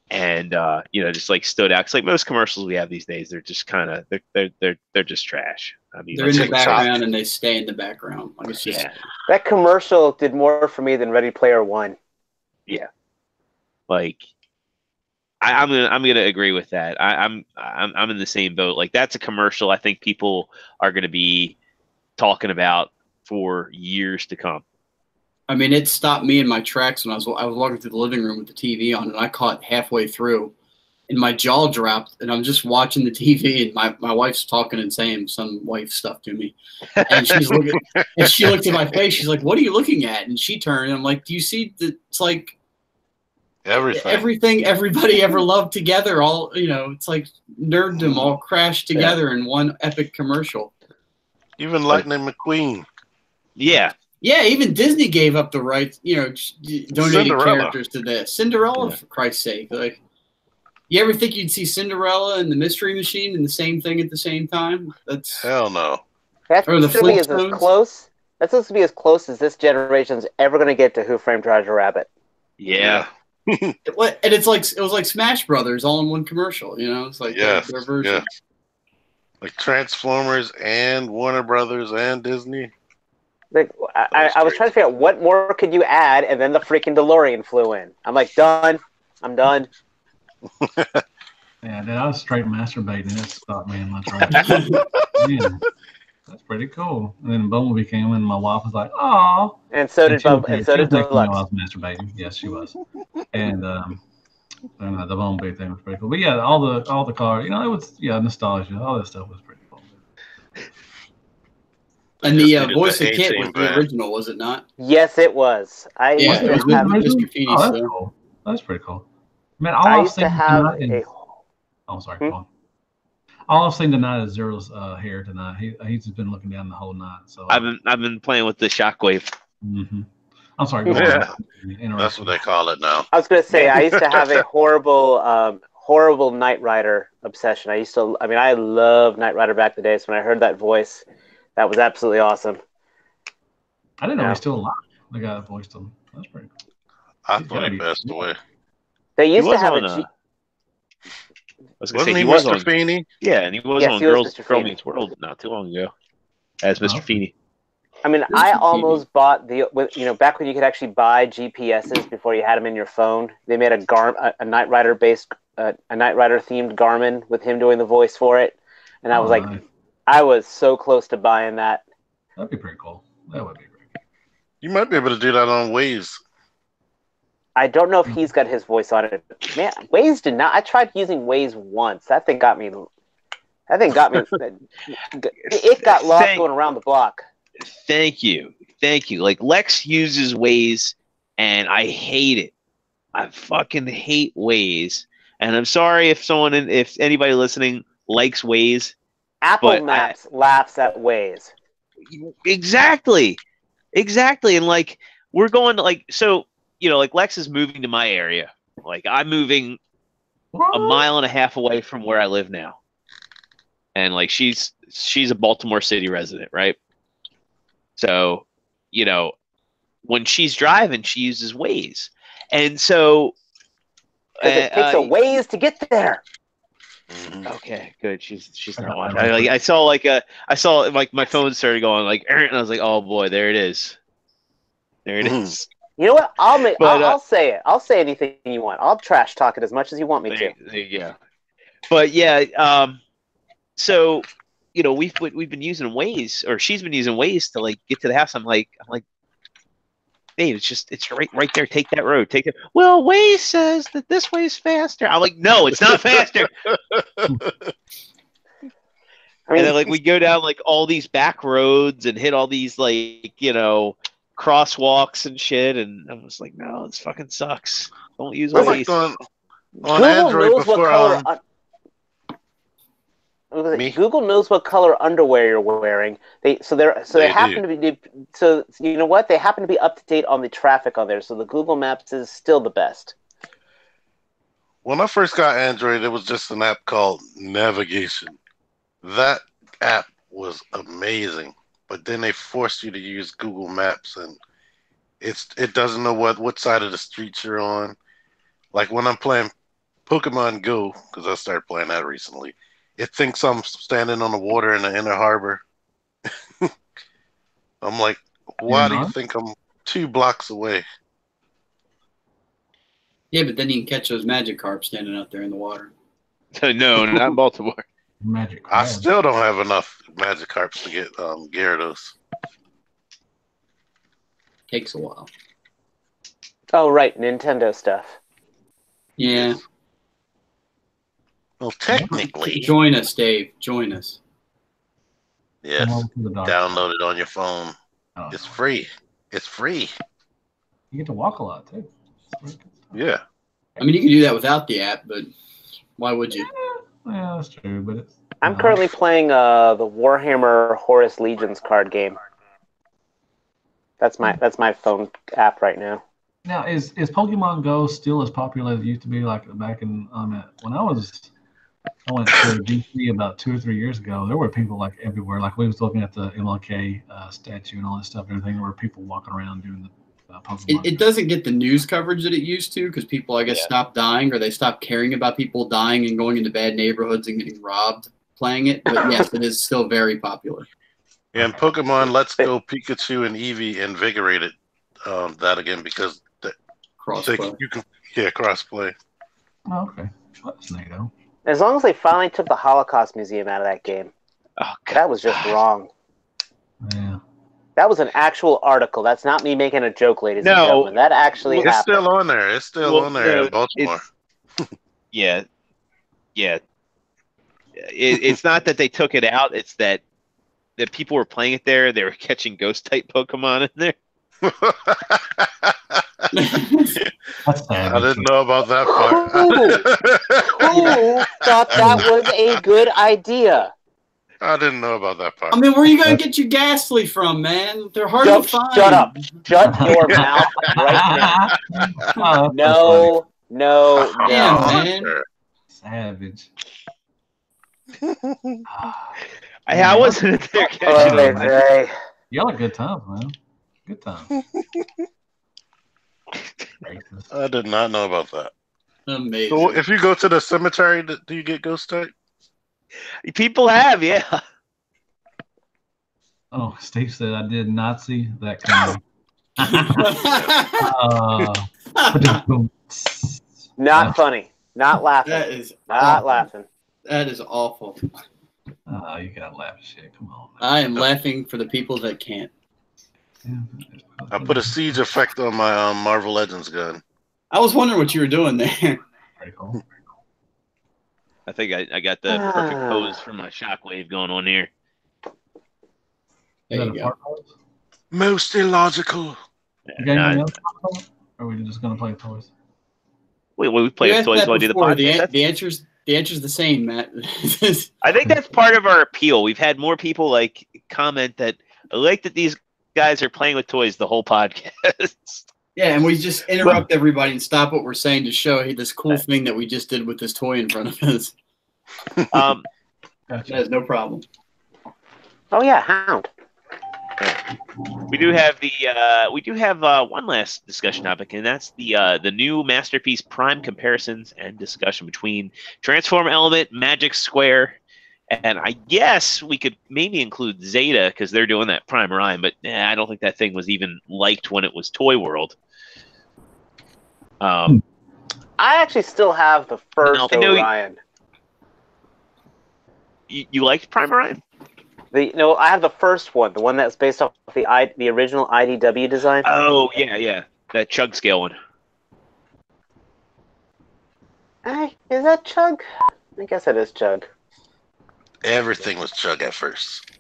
and just like stood out. 'Cause like most commercials we have these days, they're just kind of they're just trash. I mean, they're in the background and they stay in the background. Like it's just that commercial did more for me than Ready Player One. Yeah, like I'm gonna agree with that. I'm in the same boat. Like that's a commercial I think people are gonna be talking about for years to come. I mean, it stopped me in my tracks when I was walking through the living room with the TV on, and I caught halfway through, and my jaw dropped, and I'm just watching the TV, and my wife's talking and saying some wife stuff to me, and she looked at my face, she's like, "What are you looking at?" And she turned, and I'm like, "Do you see that? It's like everything everybody ever loved together. All it's like nerddom all crashed together in one epic commercial." Even Lightning McQueen. Yeah. Yeah, even Disney gave up the rights, donating characters to this. Cinderella, for Christ's sake. Like, you ever think you'd see Cinderella and the Mystery Machine in the same thing at the same time? That's hell no. That's supposed to be as close. That's supposed to be as close as this generation's ever going to get to Who Framed Roger Rabbit. Yeah. And it was like Smash Brothers all in one commercial. It's like their version. Yeah. Like Transformers and Warner Brothers and Disney. Like I was trying to figure out what more could you add, and then the freaking DeLorean flew in. I'm like, done. I'm done. Yeah, dude, I was straight masturbating. That stopped me in my tracks. Man, that's pretty cool. And then Bumblebee came in, and my wife was like, "Aw." And so did Deluxe. I was masturbating. Yes, she was. And the Bumblebee thing was pretty cool. But yeah, all the cars, it was nostalgia. All that stuff was pretty cool. And the voice of Kit was the original, was it not? Yes, it was. It was Mr. Feeney. Oh, that's cool. That's pretty cool. Man, all I've seen tonight is... Oh, sorry. Go on. All I've seen tonight is Zero's hair tonight. He's just been looking down the whole night. So I've been playing with the shockwave. Mm-hmm. I'm sorry. Go on. That's what they call it now. I was going to say I used to have a horrible Knight Rider obsession. I loved Knight Rider back in the day. So when I heard that voice, that was absolutely awesome. I didn't know he's still alive. The guy that voiced him. That's pretty cool. I thought he passed away. They used to have I was going to say he was Mr. Feeney? Yeah, and he was on Girl Meets World not too long ago as Mr. Feeney. I mean, I almost bought back when you could actually buy GPSs before you had them in your phone. They made a Knight Rider themed Garmin with him doing the voice for it, and I was like, I was so close to buying that. That'd be pretty cool. That would be great. You might be able to do that on Waze. I don't know if he's got his voice on it. Man, Waze did not. I tried using Waze once. That thing got me. It got lost going around the block. Thank you. Like Lex uses Waze, and I hate it. I fucking hate Waze. And I'm sorry if anybody listening likes Waze. Apple Maps laughs at Waze. Exactly. And like we're going to like Lex is moving to my area. Like I'm moving a mile and a half away from where I live now. And like she's a Baltimore City resident, right? So, when she's driving, she uses Waze. And so it takes a ways to get there. Okay, good. She's not watching. I saw my phone started going like, and I was like, oh boy, there it is. There it is. You know what? I'll say it. I'll say anything you want. I'll trash talk it as much as you want me to. There you go. But yeah, so we've been using Waze, or she's been using Waze to like get to the house. I'm like, babe, it's right there. Take that road. Take it. Well, Waze says that this way is faster. I'm like, no, it's not faster. And then like we go down like all these back roads and hit all these like crosswalks and shit, and I was like, no, this fucking sucks. Don't use Waze. On Google Android knows before what color. Google knows what color underwear you're wearing. They happen to be. So you know what? They happen to be up to date on the traffic on there. So the Google Maps is still the best. When I first got Android, it was just an app called Navigation. That app was amazing, but then they forced you to use Google Maps, and it doesn't know what side of the street you're on. Like when I'm playing Pokemon Go, because I started playing that recently, it thinks I'm standing on the water in the inner harbor. I'm like, why do you think I'm 2 blocks away? Yeah, but then you can catch those magic carp standing out there in the water. No, not in Baltimore. Magic I crab. still don't have enough magic carps to get Gyarados. Takes a while. Oh right, Nintendo stuff. Yeah. Well, technically, Join us, Dave. Join us. yes. Download it on your phone. Oh, It's free. It's free. You get to walk a lot too. Yeah. I mean, you can do that without the app, but why would you? Yeah, that's true. But it's, I'm currently playing the Warhammer Horus Legions card game. That's my phone app right now. Now, is Pokemon Go still as popular as it used to be? Like back in when I went to DC about 2 or 3 years ago. There were people like everywhere. Like we was looking at the MLK statue and all that stuff and everything. There were people walking around doing the Pokemon. It doesn't get the news coverage that it used to because people, I guess, stopped dying or they stopped caring about people dying and going into bad neighborhoods and getting robbed playing it. But yes, it is still very popular. And Pokemon Let's Go Pikachu and Eevee invigorated that again because Crossplay. you can crossplay. Oh, okay. That's NATO. As long as they finally took the Holocaust Museum out of that game. Oh, God. That was just wrong. Yeah. That was an actual article. That's not me making a joke, ladies and No. gentlemen. That actually It's happened. still on there. It's still on there in Baltimore. Yeah. It's not that they took it out. It's that people were playing it there. They were catching ghost type Pokemon in there. That's sad. I didn't know about that part. Who thought that was a good idea? I didn't know about that part. I mean, where are you going to get your Ghastly from, man? They're hard to find. Shut up. Shut your mouth right now. No. Damn, man. Savage. I wasn't there catching them. Y'all are good times, man. Good times. I did not know about that. Amazing. So if you go to the cemetery, do you get ghost type? People have, yeah. Oh, Steve said I did not see that coming. Not funny. Not laughing. Laughing. That is awful. Oh, you gotta laugh at shit. Come on. I am laughing for the people that can't. Yeah. I put a siege effect on my Marvel Legends gun. I was wondering what you were doing there. Pretty cool. I think I got the perfect pose for my shockwave going on here. There you go. Most illogical. You got anything else? Or are we just gonna play toys? We play with toys while I do the podcast. The answer's the same, Matt. I think that's part of our appeal. We've had more people like comment that I like that these guys are playing with toys the whole podcast. Yeah, and we just interrupt everybody and stop what we're saying to show this cool thing that we just did with this toy in front of us. Gotcha. That is no problem. Oh yeah, Hound. We do have one last discussion topic, and that's the new Masterpiece Prime comparisons and discussion between Transform Element, Magic Square, and I guess we could maybe include Zeta because they're doing that Prime Orion, but I don't think that thing was even liked when it was Toy World. I actually still have the first Orion. You liked Prime Orion? I have the first one, the one that's based off the original IDW design. Oh yeah, that Chug scale one. Is that Chug? I guess it is Chug. Everything was Chug at first.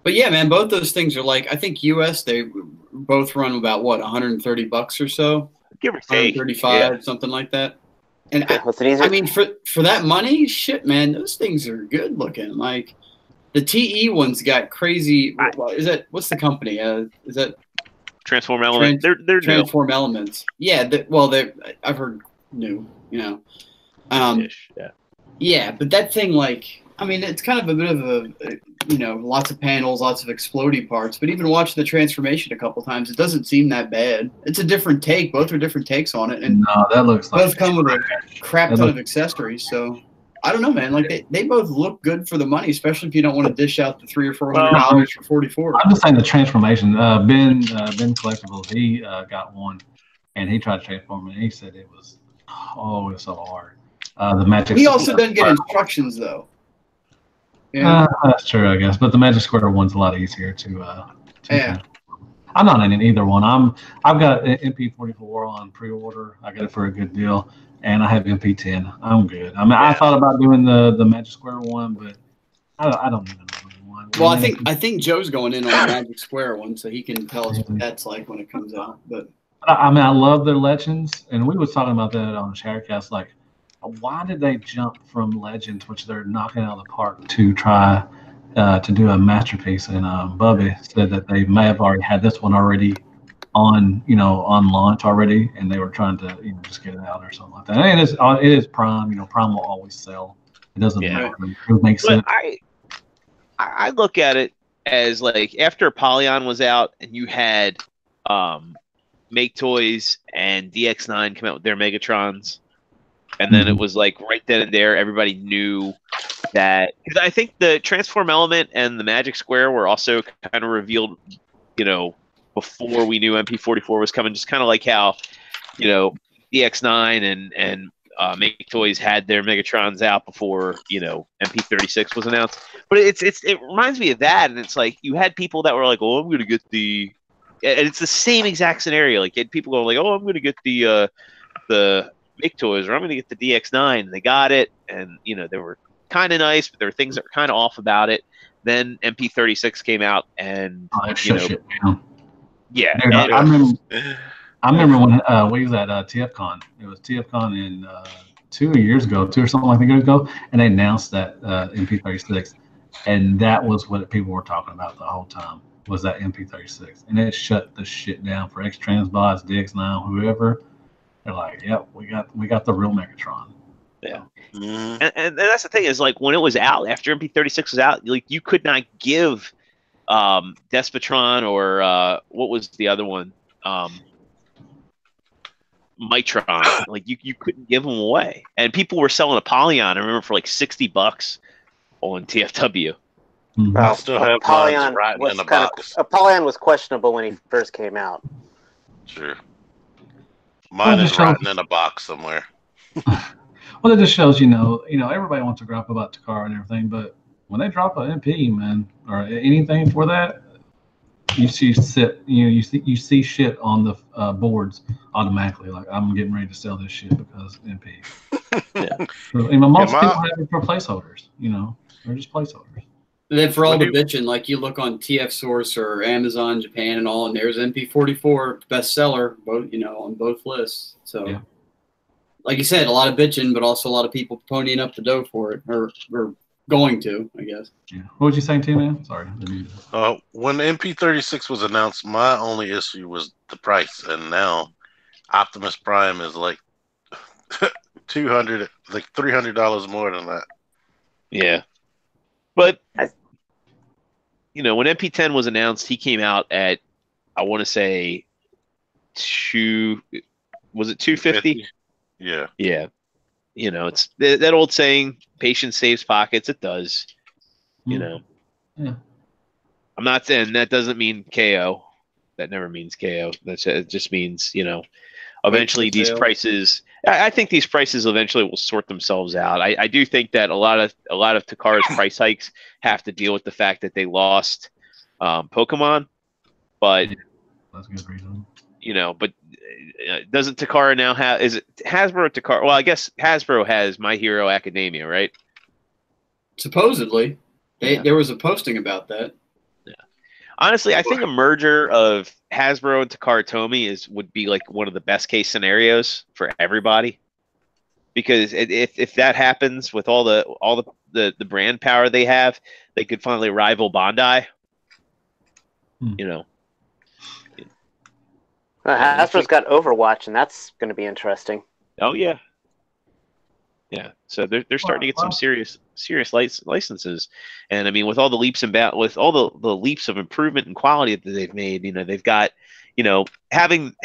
But yeah, man, both those things are like, I think US, they both run about what, $130 or so? Give or take. 135, something like that. And I mean, for that money, shit, man, those things are good looking. Like the TE one's got crazy. What's the company? Is that Transform Element? They're Transform Elements. Yeah. I've heard new. You know. Yeah, but that thing, like, I mean, it's kind of a bit of a, lots of panels, lots of explodey parts. But even watching the transformation a couple times, it doesn't seem that bad. It's a different take. Both are different takes on it, and no, that looks like both come with a crap ton of accessories. So I don't know, man. Like they both look good for the money, especially if you don't want to dish out the $300 or $400 for 44. I'm just saying the transformation. Ben Collectibles, he got one, and he tried to transform it. And he said it was so hard. The magic. He also doesn't get instructions though. Yeah, that's true, I guess. But the Magic Square one's a lot easier to yeah. I'm not in either one. I've got MP44 on pre-order. I got it for a good deal, and I have MP10. I'm good. I mean, I thought about doing the Magic Square one, but I don't need another one. Well, I think Joe's going in on the Magic Square one, so he can tell us what that's like when it comes out. But I mean, I love their Legends, and we was talking about that on Sharecast, like. Why did they jump from Legends, which they're knocking out of the park, to try to do a masterpiece? And Bubby said that they may have already had this one already on launch already, and they were trying to just get it out or something like that. And it is Prime. Prime will always sell. It doesn't matter who makes it. I look at it as like after Apollyon was out, and you had Make Toys and DX9 come out with their Megatrons. And then it was like right then and there, everybody knew that. Because I think the Transform Element and the Magic Square were also kind of revealed, before we knew MP44 was coming. Just kind of like how, DX9 and Make Toys had their Megatrons out before, MP36 was announced. But it reminds me of that. And it's like you had people that were like, oh, I'm going to get the. And it's the same exact scenario. Like you had people going like, oh, I'm going to get the Make Toys, or I'm going to get the DX9. And they got it, and they were kind of nice, but there were things that were kind of off about it. Then MP36 came out, and shit down. Yeah, dude, I remember when we was at TFCon. It was TFCon in 2 years ago, 2 or something like that ago, and they announced that MP36, and that was what people were talking about the whole time. Was that MP36, and it shut the shit down for X-Transbots, DX9, whoever. They're like, yep, we got the real Megatron. Yeah, and that's the thing is like when it was out after MP36 was out, like you could not give Despotron or what was the other one, Mitron. Like you couldn't give them away, and people were selling Apollyon. I remember for like $60 on TFW. Mm-hmm. I still have Apollyon rotten in the box. Apollyon was questionable when he first came out. Sure. Mine is rotten in a box somewhere. Well, it just shows, everybody wants to grab about Takara and everything, but when they drop an MP, man, or anything for that, you see shit on the boards automatically. Like, I'm getting ready to sell this shit because MP. Yeah. Most people have it for placeholders. They're just placeholders. And then for all the bitching, like you look on TF Source or Amazon Japan and all, and there's MP44 bestseller, both on both lists. So, yeah. Like you said, a lot of bitching, but also a lot of people ponying up the dough for it, or going to, I guess. Yeah. What was you saying, T-Man? Sorry. When the MP36 was announced, my only issue was the price, and now Optimus Prime is like $300 more than that. Yeah, but when MP10 was announced, he came out at, I want to say, was it 250? Yeah. Yeah. It's that old saying, patience saves pockets. It does. Yeah. I'm not saying that doesn't mean KO. That never means KO. It just means, eventually these prices, I think these prices eventually will sort themselves out. I do think that a lot of Takara's price hikes have to deal with the fact that they lost Pokemon, but that's a good reason. But doesn't Takara now have? Is it Hasbro or Takara? Well, I guess Hasbro has My Hero Academia, right? Supposedly, there was a posting about that. Yeah. Honestly, I think a merger of Hasbro and Takara Tomy would be like one of the best case scenarios for everybody, because if that happens with all the brand power they have, they could finally rival Bandai. Hasbro's got Overwatch, and that's going to be interesting. Oh yeah, yeah. So they're starting to get some serious licenses, and I mean, with all the leaps with all the leaps of improvement and quality that they've made, they've got, having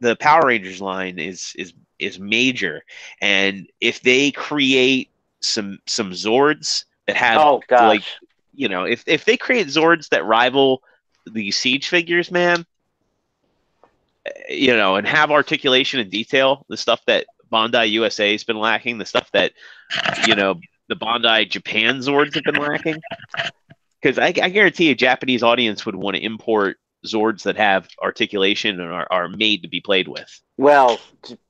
the Power Rangers line is major, and if they create some Zords that have if they create Zords that rival the Siege figures, man. And have articulation and detail, the stuff that Bandai USA has been lacking, the stuff that, the Bandai Japan Zords have been lacking. Because I guarantee a Japanese audience would want to import Zords that have articulation and are made to be played with. Well,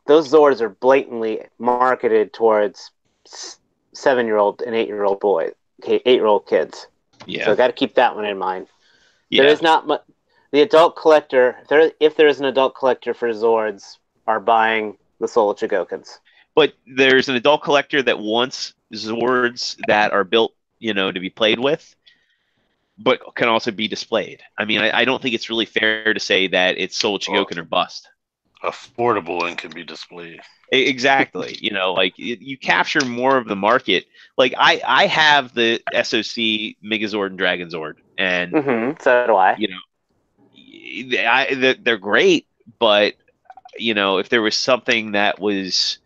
those Zords are blatantly marketed towards 7-year-old and 8-year-old boys, 8-year-old kids. Yeah. So I got to keep that one in mind. Yeah. There is not much. The adult collector, if there is an adult collector for Zords, are buying the Soul Chigokins. But there's an adult collector that wants Zords that are built, to be played with, but can also be displayed. I mean, I don't think it's really fair to say that it's Soul Chigokin or bust. Affordable and can be displayed. Exactly. You capture more of the market. Like I have the SOC Megazord and Dragonzord, and so do I. They're great, but if there was something that was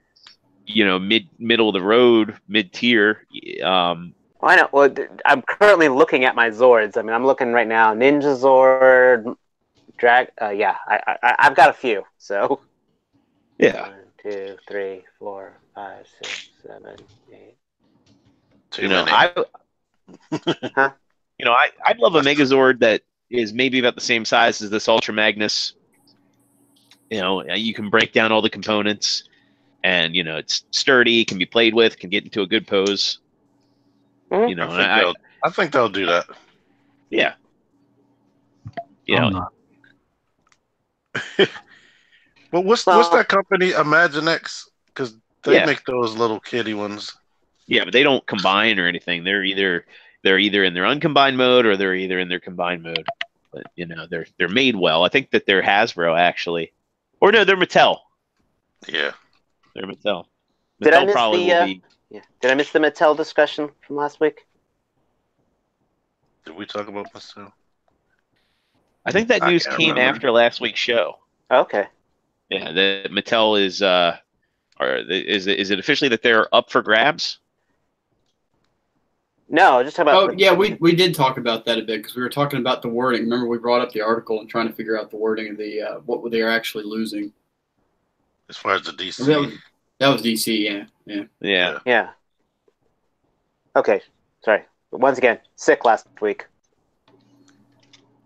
middle of the road, mid tier, I know. Well, I'm currently looking at my Zords. I mean, I'm looking right now. Ninja Zord, I've got a few. So yeah. 1, 2, 3, 4, 5, 6, 7, 8. I'd love a Megazord that is maybe about the same size as this Ultra Magnus. You can break down all the components, and it's sturdy, can be played with, can get into a good pose. I think they'll do that. Yeah. But what's that company, Imaginex? Because they make those little kitty ones. Yeah, but they don't combine or anything. They're either in their uncombined mode or they're either in their combined mode. But they're made well. I think that they're Hasbro actually, or no, they're Mattel. Yeah, they're Mattel. Did I miss Did I miss the Mattel discussion from last week? Did we talk about Mattel? I think that news came after last week's show. Okay. Yeah, the Mattel is is it officially that they're up for grabs? No, just talk about. Oh, yeah, we did talk about that a bit because we were talking about the wording. Remember, we brought up the article and trying to figure out the wording of the what they are actually losing. As far as the DC, that was DC, yeah. Okay, sorry. Once again, sick last week.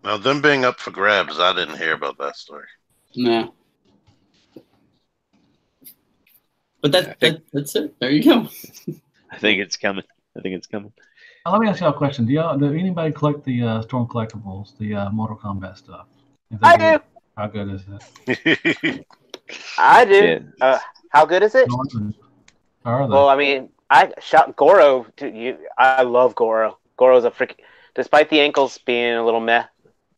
Now, them being up for grabs, I didn't hear about that story. Nah. But that's it. There you go. I think it's coming. Let me ask y'all a question. Do anybody collect the Storm collectibles, the Mortal Kombat stuff? I do. How good is it? I do. Yeah. How good is it? How are they? Well, I mean, I shot Goro. I love Goro. Goro's a freaking. Despite the ankles being a little meh,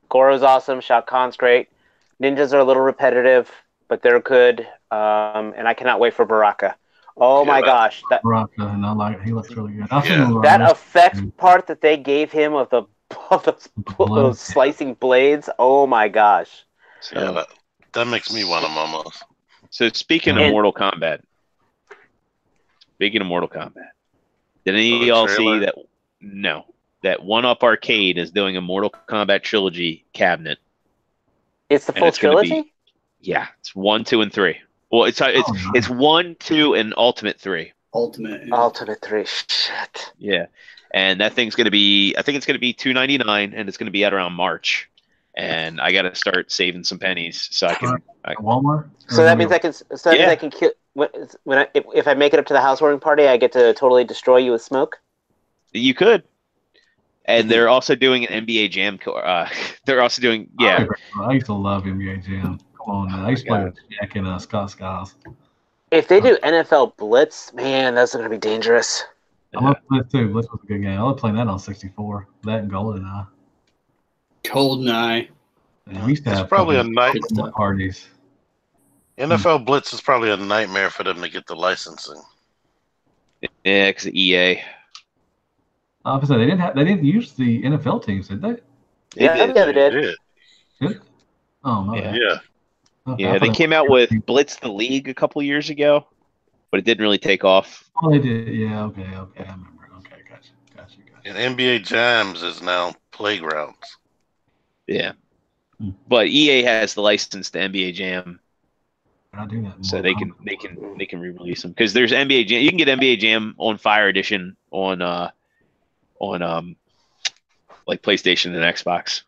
Goro's awesome. Shao Kahn's great. Ninjas are a little repetitive, but they're good. And I cannot wait for Baraka. Oh my gosh, Baraka, and he looks really good. That effect part that they gave him of those slicing blades. Oh my gosh. So, that makes me want them almost. So speaking of Mortal Kombat, did any of y'all see that? No, that One Up Arcade is doing a Mortal Kombat trilogy cabinet. It's the full trilogy? Yeah, it's 1, 2, and 3. Well, it's 1, 2, and Ultimate 3. Ultimate 3. Shit. Yeah, and that thing's gonna be. I think it's gonna be $299, and it's gonna be out around March. And I got to start saving some pennies so I can. Walmart. So that means I can. So that means I can kill. If I make it up to the housewarming party, I get to totally destroy you with smoke. You could. And they're also doing an NBA Jam. They're also doing. Yeah. I used to love NBA Jam. Come on, man. I used to play with Jack and Scott Skiles. If they do NFL Blitz, man, that's going to be dangerous. I love Blitz too. Blitz was a good game. I love playing that on 64. That and GoldenEye. GoldenEye. We used to have probably a night parties. NFL Blitz is probably a nightmare for them to get the licensing. Yeah, because EA. Obviously, they didn't use the NFL teams, did they? They did. Did? Oh no. Yeah. Okay, yeah, they came out with Blitz the League a couple years ago, but it didn't really take off. Oh, they did. Yeah. Okay. I remember. Okay. Gotcha. And NBA Jams is now Playgrounds. Yeah. But EA has the license to NBA Jam, I do that. so they can re-release them because there's NBA Jam. You can get NBA Jam on Fire Edition on like PlayStation and Xbox.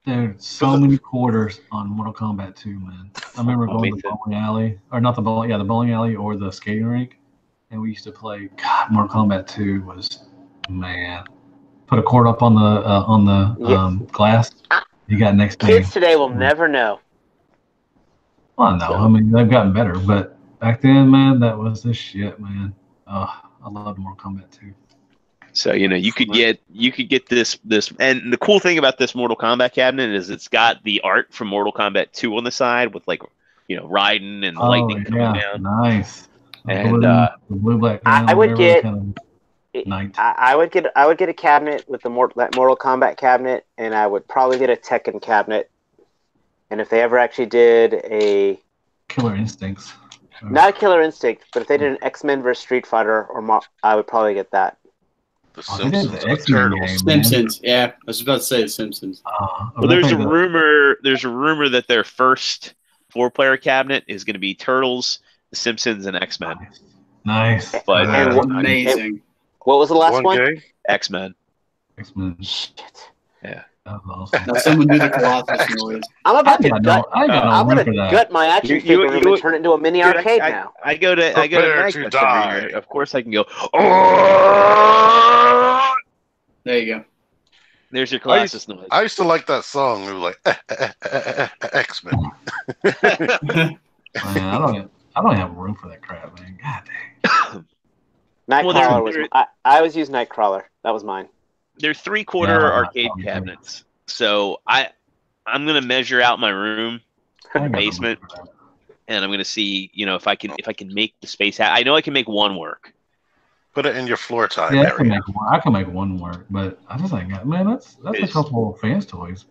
Dude, so many quarters on Mortal Kombat 2, man. I remember going to the bowling alley, or not the bowling, the bowling alley or the skating rink, and we used to play. God, Mortal Kombat 2 was, man. Put a cord up on the glass. You got next game. Kids today will never know. Well, no, I mean they've gotten better, but back then, man, that was the shit, man. Oh, I loved Mortal Kombat 2. So you could get this, and the cool thing about this Mortal Kombat cabinet is it's got the art from Mortal Kombat 2 on the side with Raiden and lightning coming down. Nice. And the blue black. I would get a cabinet with that Mortal Kombat cabinet, and I would probably get a Tekken cabinet. And if they ever actually did a Killer Instincts, not a Killer Instinct, but if they did an X-Men versus Street Fighter, I would probably get that. The Simpsons, the Turtles. Simpsons, yeah. I was about to say the Simpsons. Well, there's a rumor that their first 4-player cabinet is going to be Turtles, the Simpsons, and X-Men. Nice. But amazing. What was the last one? X-Men. Shit. Yeah. That was awesome. Now someone do the Colossus noise. I'm about to gut my action figure room and turn it into a mini arcade now. I go to Magfest every year. Of course, I can go. There you go. There's your Colossus noise. I used to like that song. We were like X-Men. Man, I don't have room for that crap, man. God dang. Nightcrawler was. I always use Nightcrawler. That was mine. They're 3/4 arcade cabinets. So I'm gonna measure out my room, the basement, and I'm gonna see, if I can make the space. I know I can make one work. Put it in your floor time area. I can make one work, but I just ain't got. Man, that's a couple of fans' toys.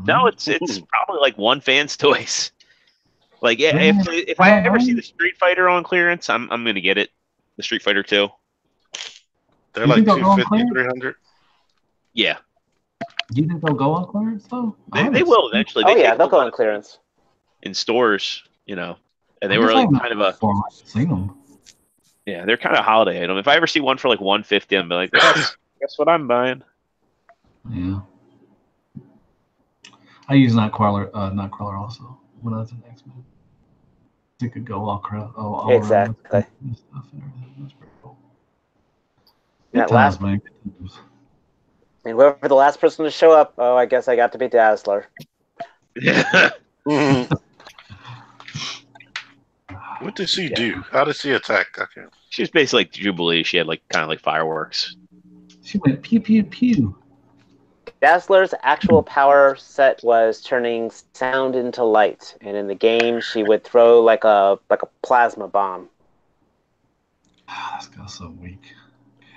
No, it's probably like one fan's toys. Like if I ever see the Street Fighter on clearance, I'm gonna get it. The Street Fighter 2. They're like 250, 300. Yeah. Do you think they'll go on clearance though? They will eventually. They'll go on clearance in stores. And they were like kind of a. Seen them. Yeah, they're kind of a holiday item. If I ever see one for like $150, I'm like, guess what I'm buying. Yeah. I use Nightcrawler also when I was in X-Men. It could go all around Exactly. and stuff and everything. That's pretty cool. And Good that last- times, man. Good times. And whoever the last person to show up, oh, I guess I got to be Dazzler. Mhm. What did she do? How did she attack? I can't. She was basically like Jubilee. She had like kind of like fireworks. She went pew pew pew. Dazzler's actual power set was turning sound into light, and in the game, she would throw like a plasma bomb. This guy's so weak.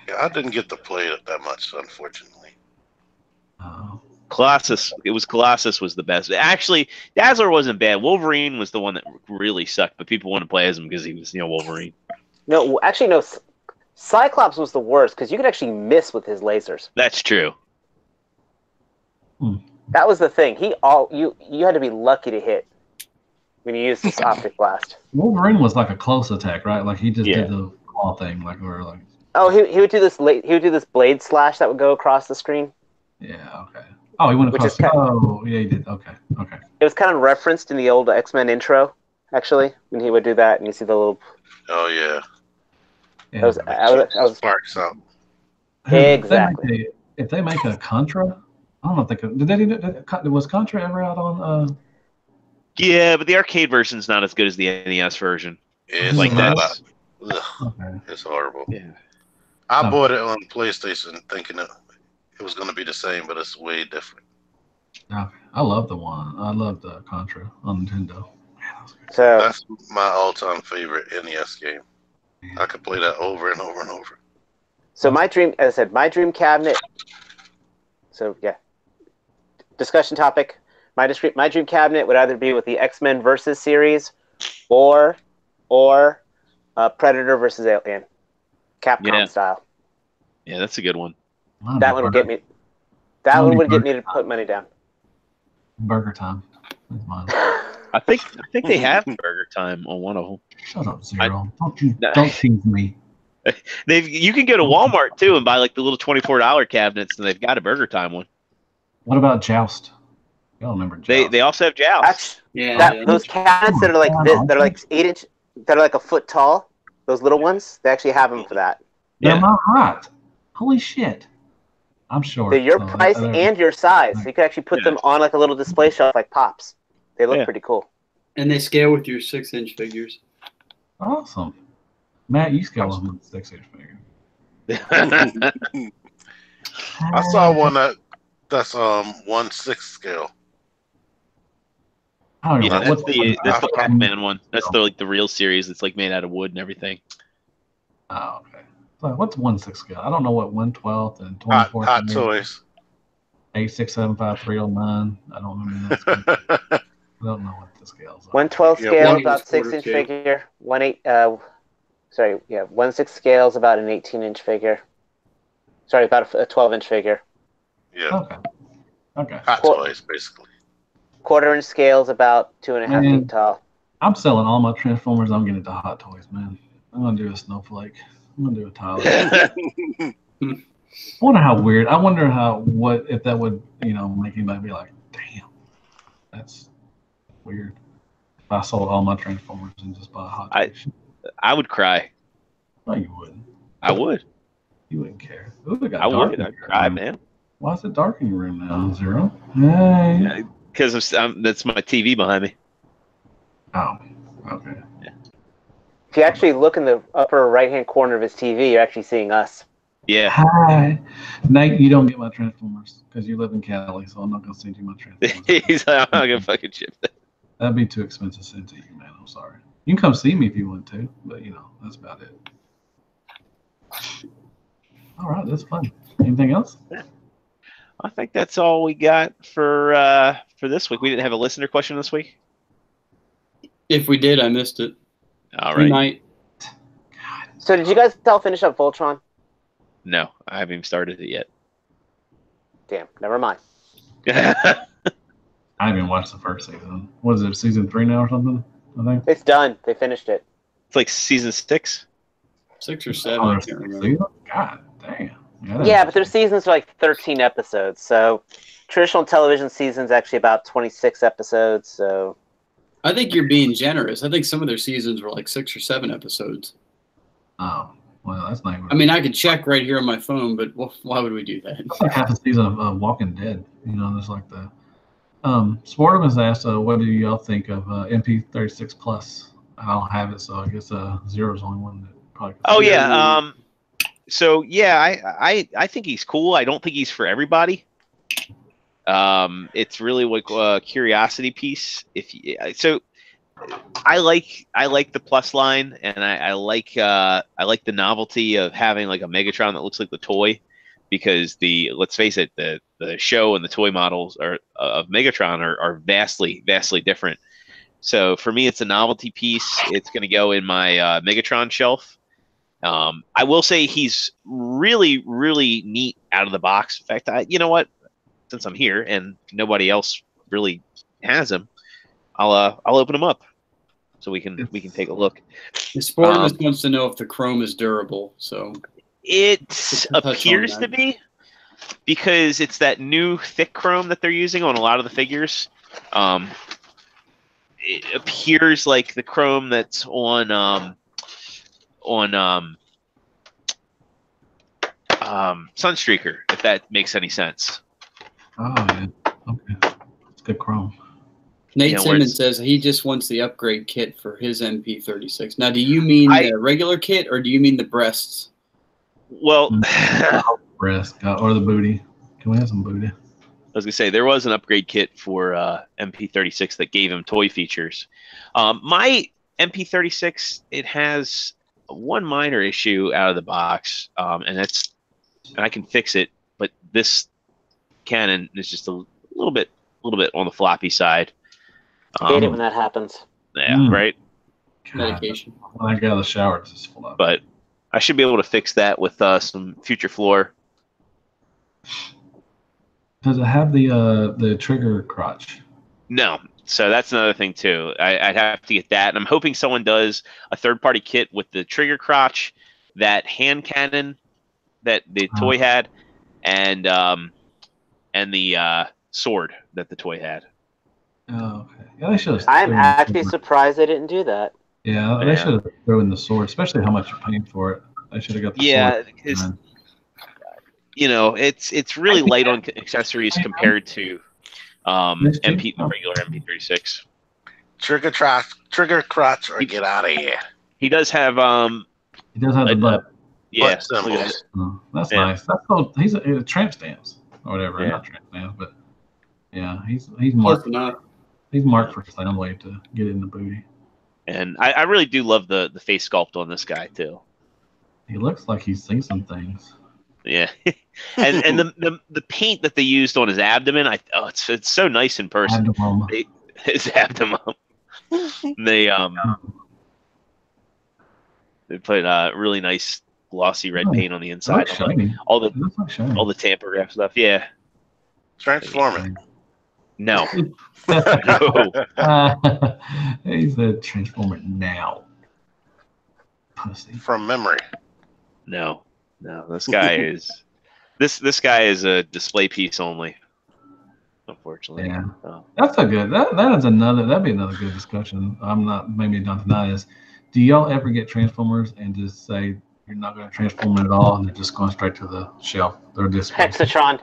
Yeah, I didn't get to play it that much, unfortunately. Colossus. It was Colossus was the best. Actually, Dazzler wasn't bad. Wolverine was the one that really sucked, but people wanted to play as him because he was, Wolverine. No, actually, no. Cyclops was the worst because you could actually miss with his lasers. That's true. That was the thing. You had to be lucky to hit when you used this optic blast. Wolverine was like a close attack, right? Like he just did the claw thing, like we were like. Oh, he would do this. He would do this blade slash that would go across the screen. Yeah. Okay. Oh, he went across. Oh, yeah, he did. Okay. It was kind of referenced in the old X-Men intro, actually, when he would do that, and you see the little. Oh yeah. I was sparks out. Exactly. If they make a Contra, I don't know if they could. Was Contra ever out on? Yeah, but the arcade version's not as good as the NES version. It's Like not. that. Okay. It's horrible. Yeah. I bought it on PlayStation thinking it was going to be the same, but it's way different. Okay. I love the one. I love the Contra on Nintendo. So That's my all-time favorite NES game. I could play that over and over and over. So my dream, as I said, my dream cabinet. So yeah, discussion topic. My dream cabinet would either be with the X-Men Versus series, or Predator versus Alien, Capcom style. Yeah, that's a good one. That one would get me. That one would get me to put money down. Burger Time. That's mine. I think they have Burger Time on one of them. Shut up, Zero. Don't tease me. You can go to Walmart too and buy like the little $24 cabinets, and they've got a Burger Time one. What about Joust? Y'all remember Joust? They also have Joust. Those cabinets that are like this, that are like 8 inch, that are like a foot tall. Those little ones, they actually have them for that. They're not hot. Holy shit! I'm sure. They're your price and your size. So you can actually put them on like a little display shelf, like Pops. They look pretty cool. And they scale with your 6-inch figures. Awesome. Matt, you scale with a 6-inch figure. I saw one that's 1/6 scale. I don't know. That's the Pac-Man one. That's the real series. It's like made out of wood and everything. Oh, okay. So what's 1/6 scale? I don't know what 1/12 and 24. Hot Toys. 8675309. I don't remember that. I don't know what the scales are. 1/12 scale is about 6-inch figure. 1/6 scale is about an 18-inch figure. Sorry, about a 12-inch figure. Yeah. Okay. Hot Toys, basically. 1/4-inch scale is about 2.5 feet tall. I'm selling all my Transformers. I'm getting into Hot Toys, man. I'm gonna do a Snowflake. I'm gonna do a Tyler. I wonder how weird. I wonder if that would make anybody be like, damn, that's weird. If I sold all my Transformers and just bought Hot Toys. I would cry. No, you wouldn't. I would. You wouldn't care. Ooh, I would. I'd cry, man. Why is it dark in your room now, Zero? Hey. Because that's my TV behind me. Oh, okay. Yeah. If you actually look in the upper right-hand corner of his TV, you're actually seeing us. Yeah. Hi. Nate, you don't get my Transformers because you live in Cali, so I'm not going to send you my Transformers. He's like, I'm not going to fucking ship that. That'd be too expensive to send to you, man. I'm sorry. You can come see me if you want to, but, that's about it. All right, that's fun. Anything else? Yeah. I think that's all we got for this week. We didn't have a listener question this week. If we did, I missed it. All right. We might. So did you guys all finish up Voltron? No, I haven't even started it yet. Damn, never mind. I haven't even watched the first season. What is it, season 3 now or something? I think it's done. They finished it. It's like season 6. 6 or 7. I can't remember. God damn. Yeah, but their seasons are like 13 episodes, so traditional television season's actually about 26 episodes, so... I think you're being generous. I think some of their seasons were like 6 or 7 episodes. Oh, well, that's not even... I mean, I could check right here on my phone, but why would we do that? It's like half a season of Walking Dead. You know, there's like the... Sportum has asked, what do y'all think of MP36 Plus? I don't have it, so I guess Zero's the only one that probably... Oh, yeah. So, yeah, I think he's cool. I don't think he's for everybody. It's really like a curiosity piece. So I like the Plus line, and I like the novelty of having like a Megatron that looks like the toy, because let's face it, the show and the toy models of Megatron are vastly different. So for me, it's a novelty piece. It's going to go in my Megatron shelf. I will say he's really neat out of the box. In fact, you know what? Since I'm here and nobody else really has him, I'll open him up so we can take a look. Sportus wants to know if the chrome is durable. So it appears to be, because it's that new thick chrome that they're using on a lot of the figures. It appears like the chrome that's on Sunstreaker, if that makes any sense. Oh, yeah. Okay. It's good chrome. Nate Simmons says he just wants the upgrade kit for his MP36. Now, do you mean the regular kit, or do you mean the breasts? Well, breast or the booty. Can we have some booty? I was going to say, there was an upgrade kit for MP36 that gave him toy features. My MP36, it has one minor issue out of the box, and I can fix it, but this cannon is just a little bit on the floppy side. Hate it when that happens. Yeah, right? Medication. When I get out of the shower, it's just floppy. But I should be able to fix that with some future floor. Does it have the trigger crotch? No. So that's another thing, too. I'd have to get that. And I'm hoping someone does a third-party kit with the trigger crotch, that hand cannon that the toy had, and the sword that the toy had. Oh, okay. Yeah, they should have. I'm actually surprised they didn't do that. Yeah, they should have thrown the sword, especially how much you're paying for it. They should have got the sword. Yeah, because it's really light on accessories compared to the regular MP36. Trigger crotch, or get out of here. He does have He does have the butt. Yeah, butt symbols. Oh, that's nice. He's a tramp stamps or whatever. Yeah. Not tramp stamps, but yeah, he's marked. He's marked for Soundwave to get in the booty. And I really do love the face sculpt on this guy too. He looks like he's seen some things. Yeah, and the paint that they used on his abdomen, it's so nice in person. His abdomen. They put really nice glossy red paint on the inside. All the tampograph stuff. Yeah. Transform it. No. No. He said transform it now. Pussy. From memory. No. This guy is this guy is a display piece only. Unfortunately. Yeah. That's a good that'd be another good discussion. Maybe not tonight is, do y'all ever get Transformers and just say you're not going to transform it at all and they're just going straight to the shelf? They're just Hexatron.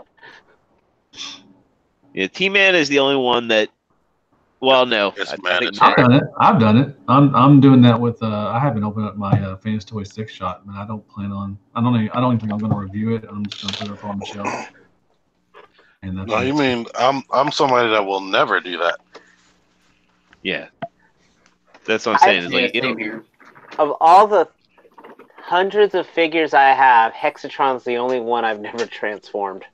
Yeah, TMAN is the only one that. Well, no, I've done it. I'm doing that with. I haven't opened up my Fantasy Toy 6 shot, and I don't plan on. I don't even think I'm going to review it. I'm just going to put it up on the shelf. And that's you mean I'm somebody that will never do that? Yeah, that's what I'm saying. Of all the hundreds of figures I have, Hexatron's the only one I've never transformed.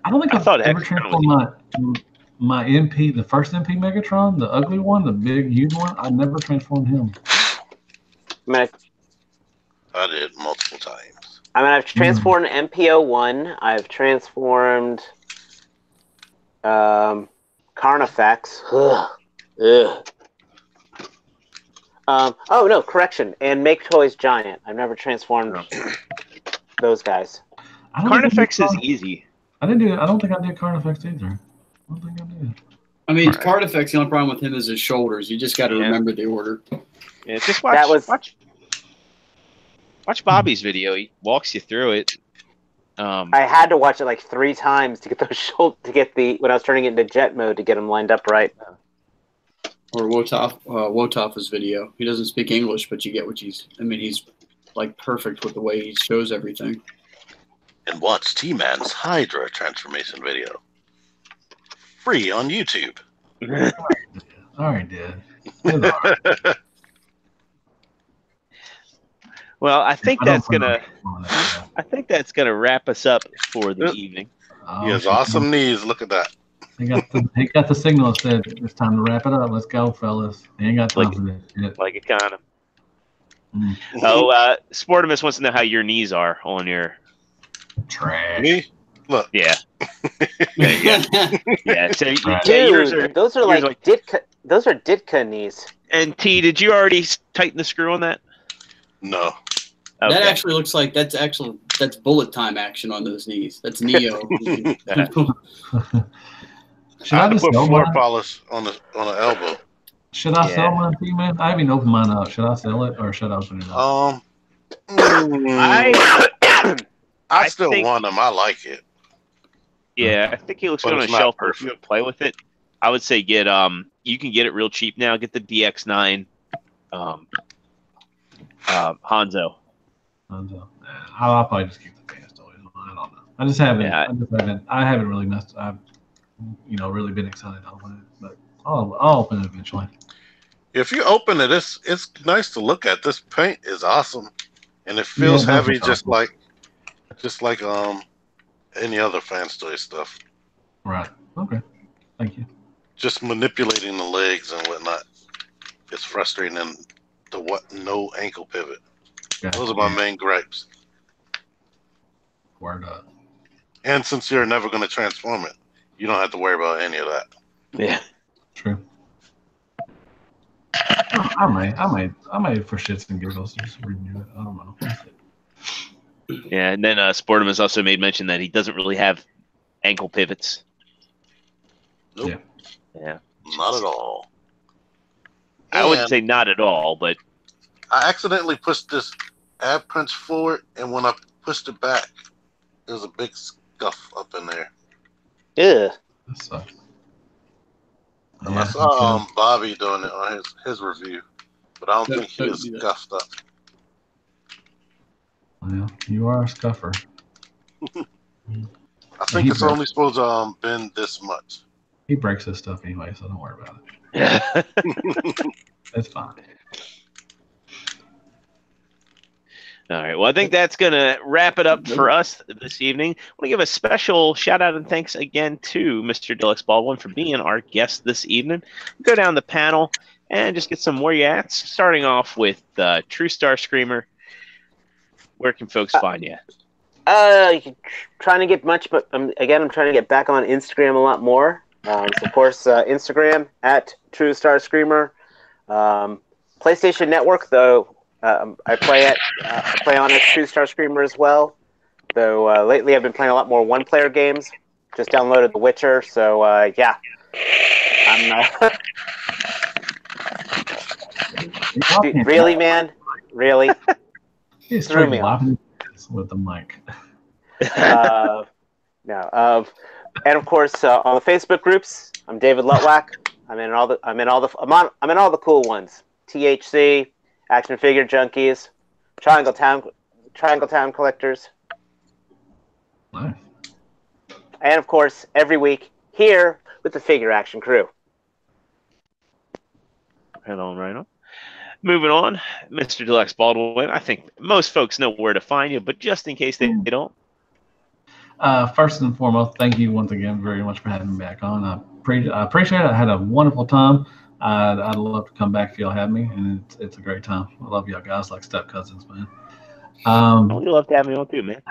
I don't think I've ever transformed my MP, the first MP Megatron, the ugly one, the big huge one. I never transformed him. I did multiple times. I mean, I've transformed MPO1. I've transformed Carnifex. Ugh. Oh no, correction. And Make Toys Giant. I've never transformed those guys. Carnifex is easy. I didn't do. I don't think I did card effects either. I don't think I did. I mean, card effects. The only problem with him is his shoulders. You just got to remember the order. Yeah, just watch Bobby's video. He walks you through it. I had to watch it like 3 times to get those when I was turning it into jet mode to get them lined up right. Or Wotof's video. He doesn't speak English, but you get what he's. I mean, he's like perfect with the way he shows everything. And watch TMAN's Hydra transformation video. Free on YouTube. Alright, did. Well, I think that's gonna wrap us up for the evening. He has awesome knees. Look at that. He got the signal that said it's time to wrap it up. Let's go, fellas. He ain't got time for this shit. Like it kind of. Oh, Sportimus wants to know how your knees are on your trash. Me? Look. Yeah. Yeah. So Dude, those are like Ditka knees. And T, did you already tighten the screw on that? No. Okay. That actually looks like that's bullet time action on those knees. That's Neo. Should I just put floor polish on the elbow? Should I sell mine to you, man? I haven't opened mine up. Should I sell it or should I open it up? I still want them. I like it. Yeah, I think he looks good on a shelf. If you play with it, I would say get you can get it real cheap now. Get the DX9 Hanzo. I'll probably just keep the fast toys. I don't know. I just haven't. Yeah. I haven't really messed. I've really been excited to open it, but I'll open it eventually. If you open it, it's nice to look at. This paint is awesome, and it feels heavy, just like any other Fans Toy stuff. Right. Okay. Thank you. Just manipulating the legs and whatnot. It's frustrating, and no ankle pivot. Gotcha. Those are my main gripes. Word up. And since you're never going to transform it, you don't have to worry about any of that. Yeah. True. I might for shits and giggles just renew it. I don't know. Yeah, and then Sportum has also made mention that he doesn't really have ankle pivots. Nope. Yeah. Not at all. I wouldn't say not at all, but I accidentally pushed this ab punch forward, and when I pushed it back, there was a big scuff up in there. Yeah. That sucks. And I saw Bobby doing it on his review, but I don't think he was scuffed up. Well, you are a scuffer. I think it's only supposed to bend this much. He breaks his stuff anyway, so don't worry about it. It's fine. All right. Well, I think that's going to wrap it up for us this evening. I want to give a special shout out and thanks again to Mr. Deluxe Baldwin for being our guest this evening. We'll go down the panel and just get some more yats, starting off with True Star Screamer. Where can folks find you? Trying to get much, but again, I'm trying to get back on Instagram a lot more. So of course, Instagram at True Star Screamer. PlayStation Network, though. I play on it, True Star Screamer as well. Though lately I've been playing a lot more one-player games. Just downloaded The Witcher, so yeah. Dude, really, man? Really? He's threw me off with the mic. No. And of course, on the Facebook groups, I'm David Lutwack. I'm in all the cool ones. THC, Action Figure Junkies, Triangle Town Collectors. Nice. And of course, every week here with the Figure Action crew. Right on. Moving on, Mr. Deluxe Baldwin. I think most folks know where to find you, but just in case they don't. First and foremost, thank you once again very much for having me back on. I appreciate it. I had a wonderful time. I'd love to come back if y'all have me, and it's a great time. I love y'all guys like step cousins, man. We'd love to have me on too, man.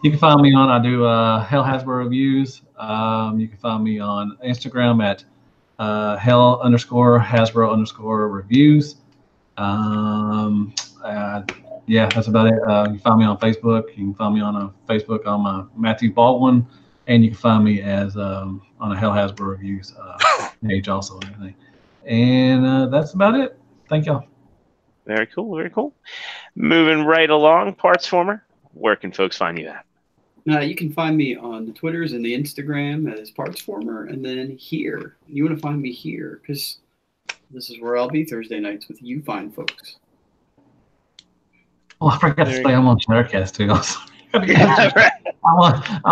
You can find me I do Hell Hasbro reviews. You can find me on Instagram at Hell_Hasbro_reviews. Yeah, that's about it. You can find me on Facebook. You can find me on Facebook on my Matthew Baldwin And you can find me as on a Hell Hasbro Reviews page also and everything. And that's about it. Thank y'all. Very cool. Very cool. Moving right along, Partsformer. Where can folks find you at? You can find me on the Twitters and the Instagram as Partsformer, and then here. You want to find me here because this is where I'll be Thursday nights with you fine folks. Oh, I forgot to say I'm on Chaircast too. I'm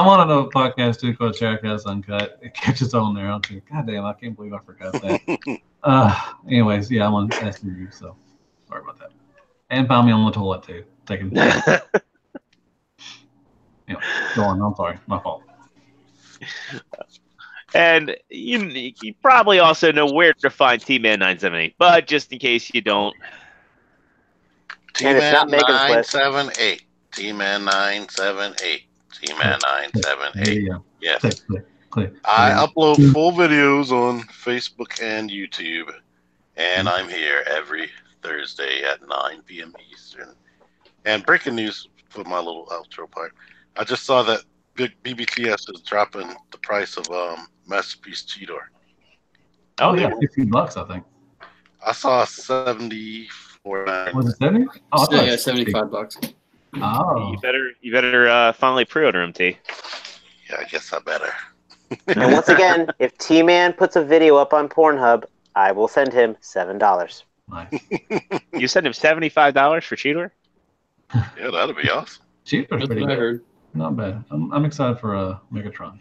on another podcast too called Chaircast Uncut. It catches on there. God damn, I can't believe I forgot that. Anyways, yeah, I'm on SRU, so sorry about that. And found me on the toilet too. Taking. Anyway, go on. I'm sorry. My fault. And you probably also know where to find TMAN 978, but just in case you don't. TMAN 978. TMAN 978. TMAN 978. Yes. Click. I upload full videos on Facebook and YouTube, and I'm here every Thursday at 9 p.m. Eastern. And breaking news for my little outro part. I just saw that Big BBTS is dropping the price of Masterpiece Cheetor. Oh yeah, $15, I think. I saw $74. Was it 70? Oh, yeah, $75. Oh, you better finally pre-order them, T. Yeah, I guess I better. And once again, if T-Man puts a video up on Pornhub, I will send him $7. Nice. You send him $75 for Cheetor? Yeah, that'd be awesome. Cheetor's pretty good. Not bad. I'm excited for Megatron.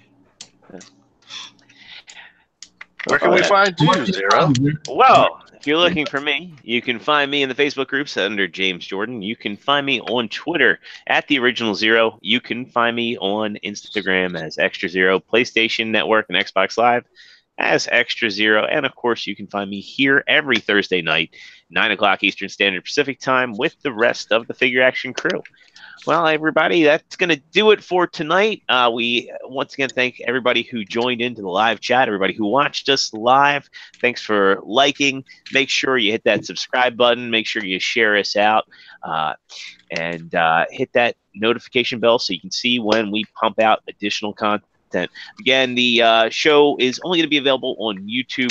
Where can we find you, Zero? Well, if you're looking for me, you can find me in the Facebook groups under James Jordan. You can find me on Twitter at The Original Zero. You can find me on Instagram as Extra Zero, PlayStation Network and Xbox Live as Extra Zero. And, of course, you can find me here every Thursday night, 9 o'clock Eastern Standard Pacific Time with the rest of the Figure Action crew. Well, everybody, that's going to do it for tonight. We once again thank everybody who joined into the live chat, everybody who watched us live. Thanks for liking. Make sure you hit that subscribe button. Make sure you share us out and hit that notification bell so you can see when we pump out additional content. Again, the show is only going to be available on YouTube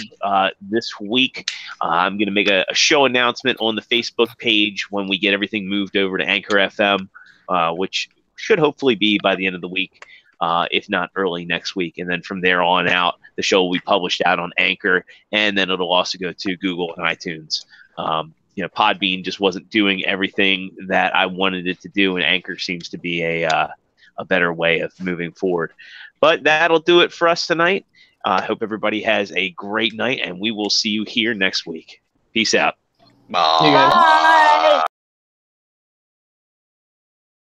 this week. I'm going to make a show announcement on the Facebook page when we get everything moved over to Anchor FM. Which should hopefully be by the end of the week, if not early next week. And then from there on out, the show will be published out on Anchor, and then it'll also go to Google and iTunes. Podbean just wasn't doing everything that I wanted it to do, and Anchor seems to be a better way of moving forward. But that'll do it for us tonight. I hope everybody has a great night, and we will see you here next week. Peace out. Bye.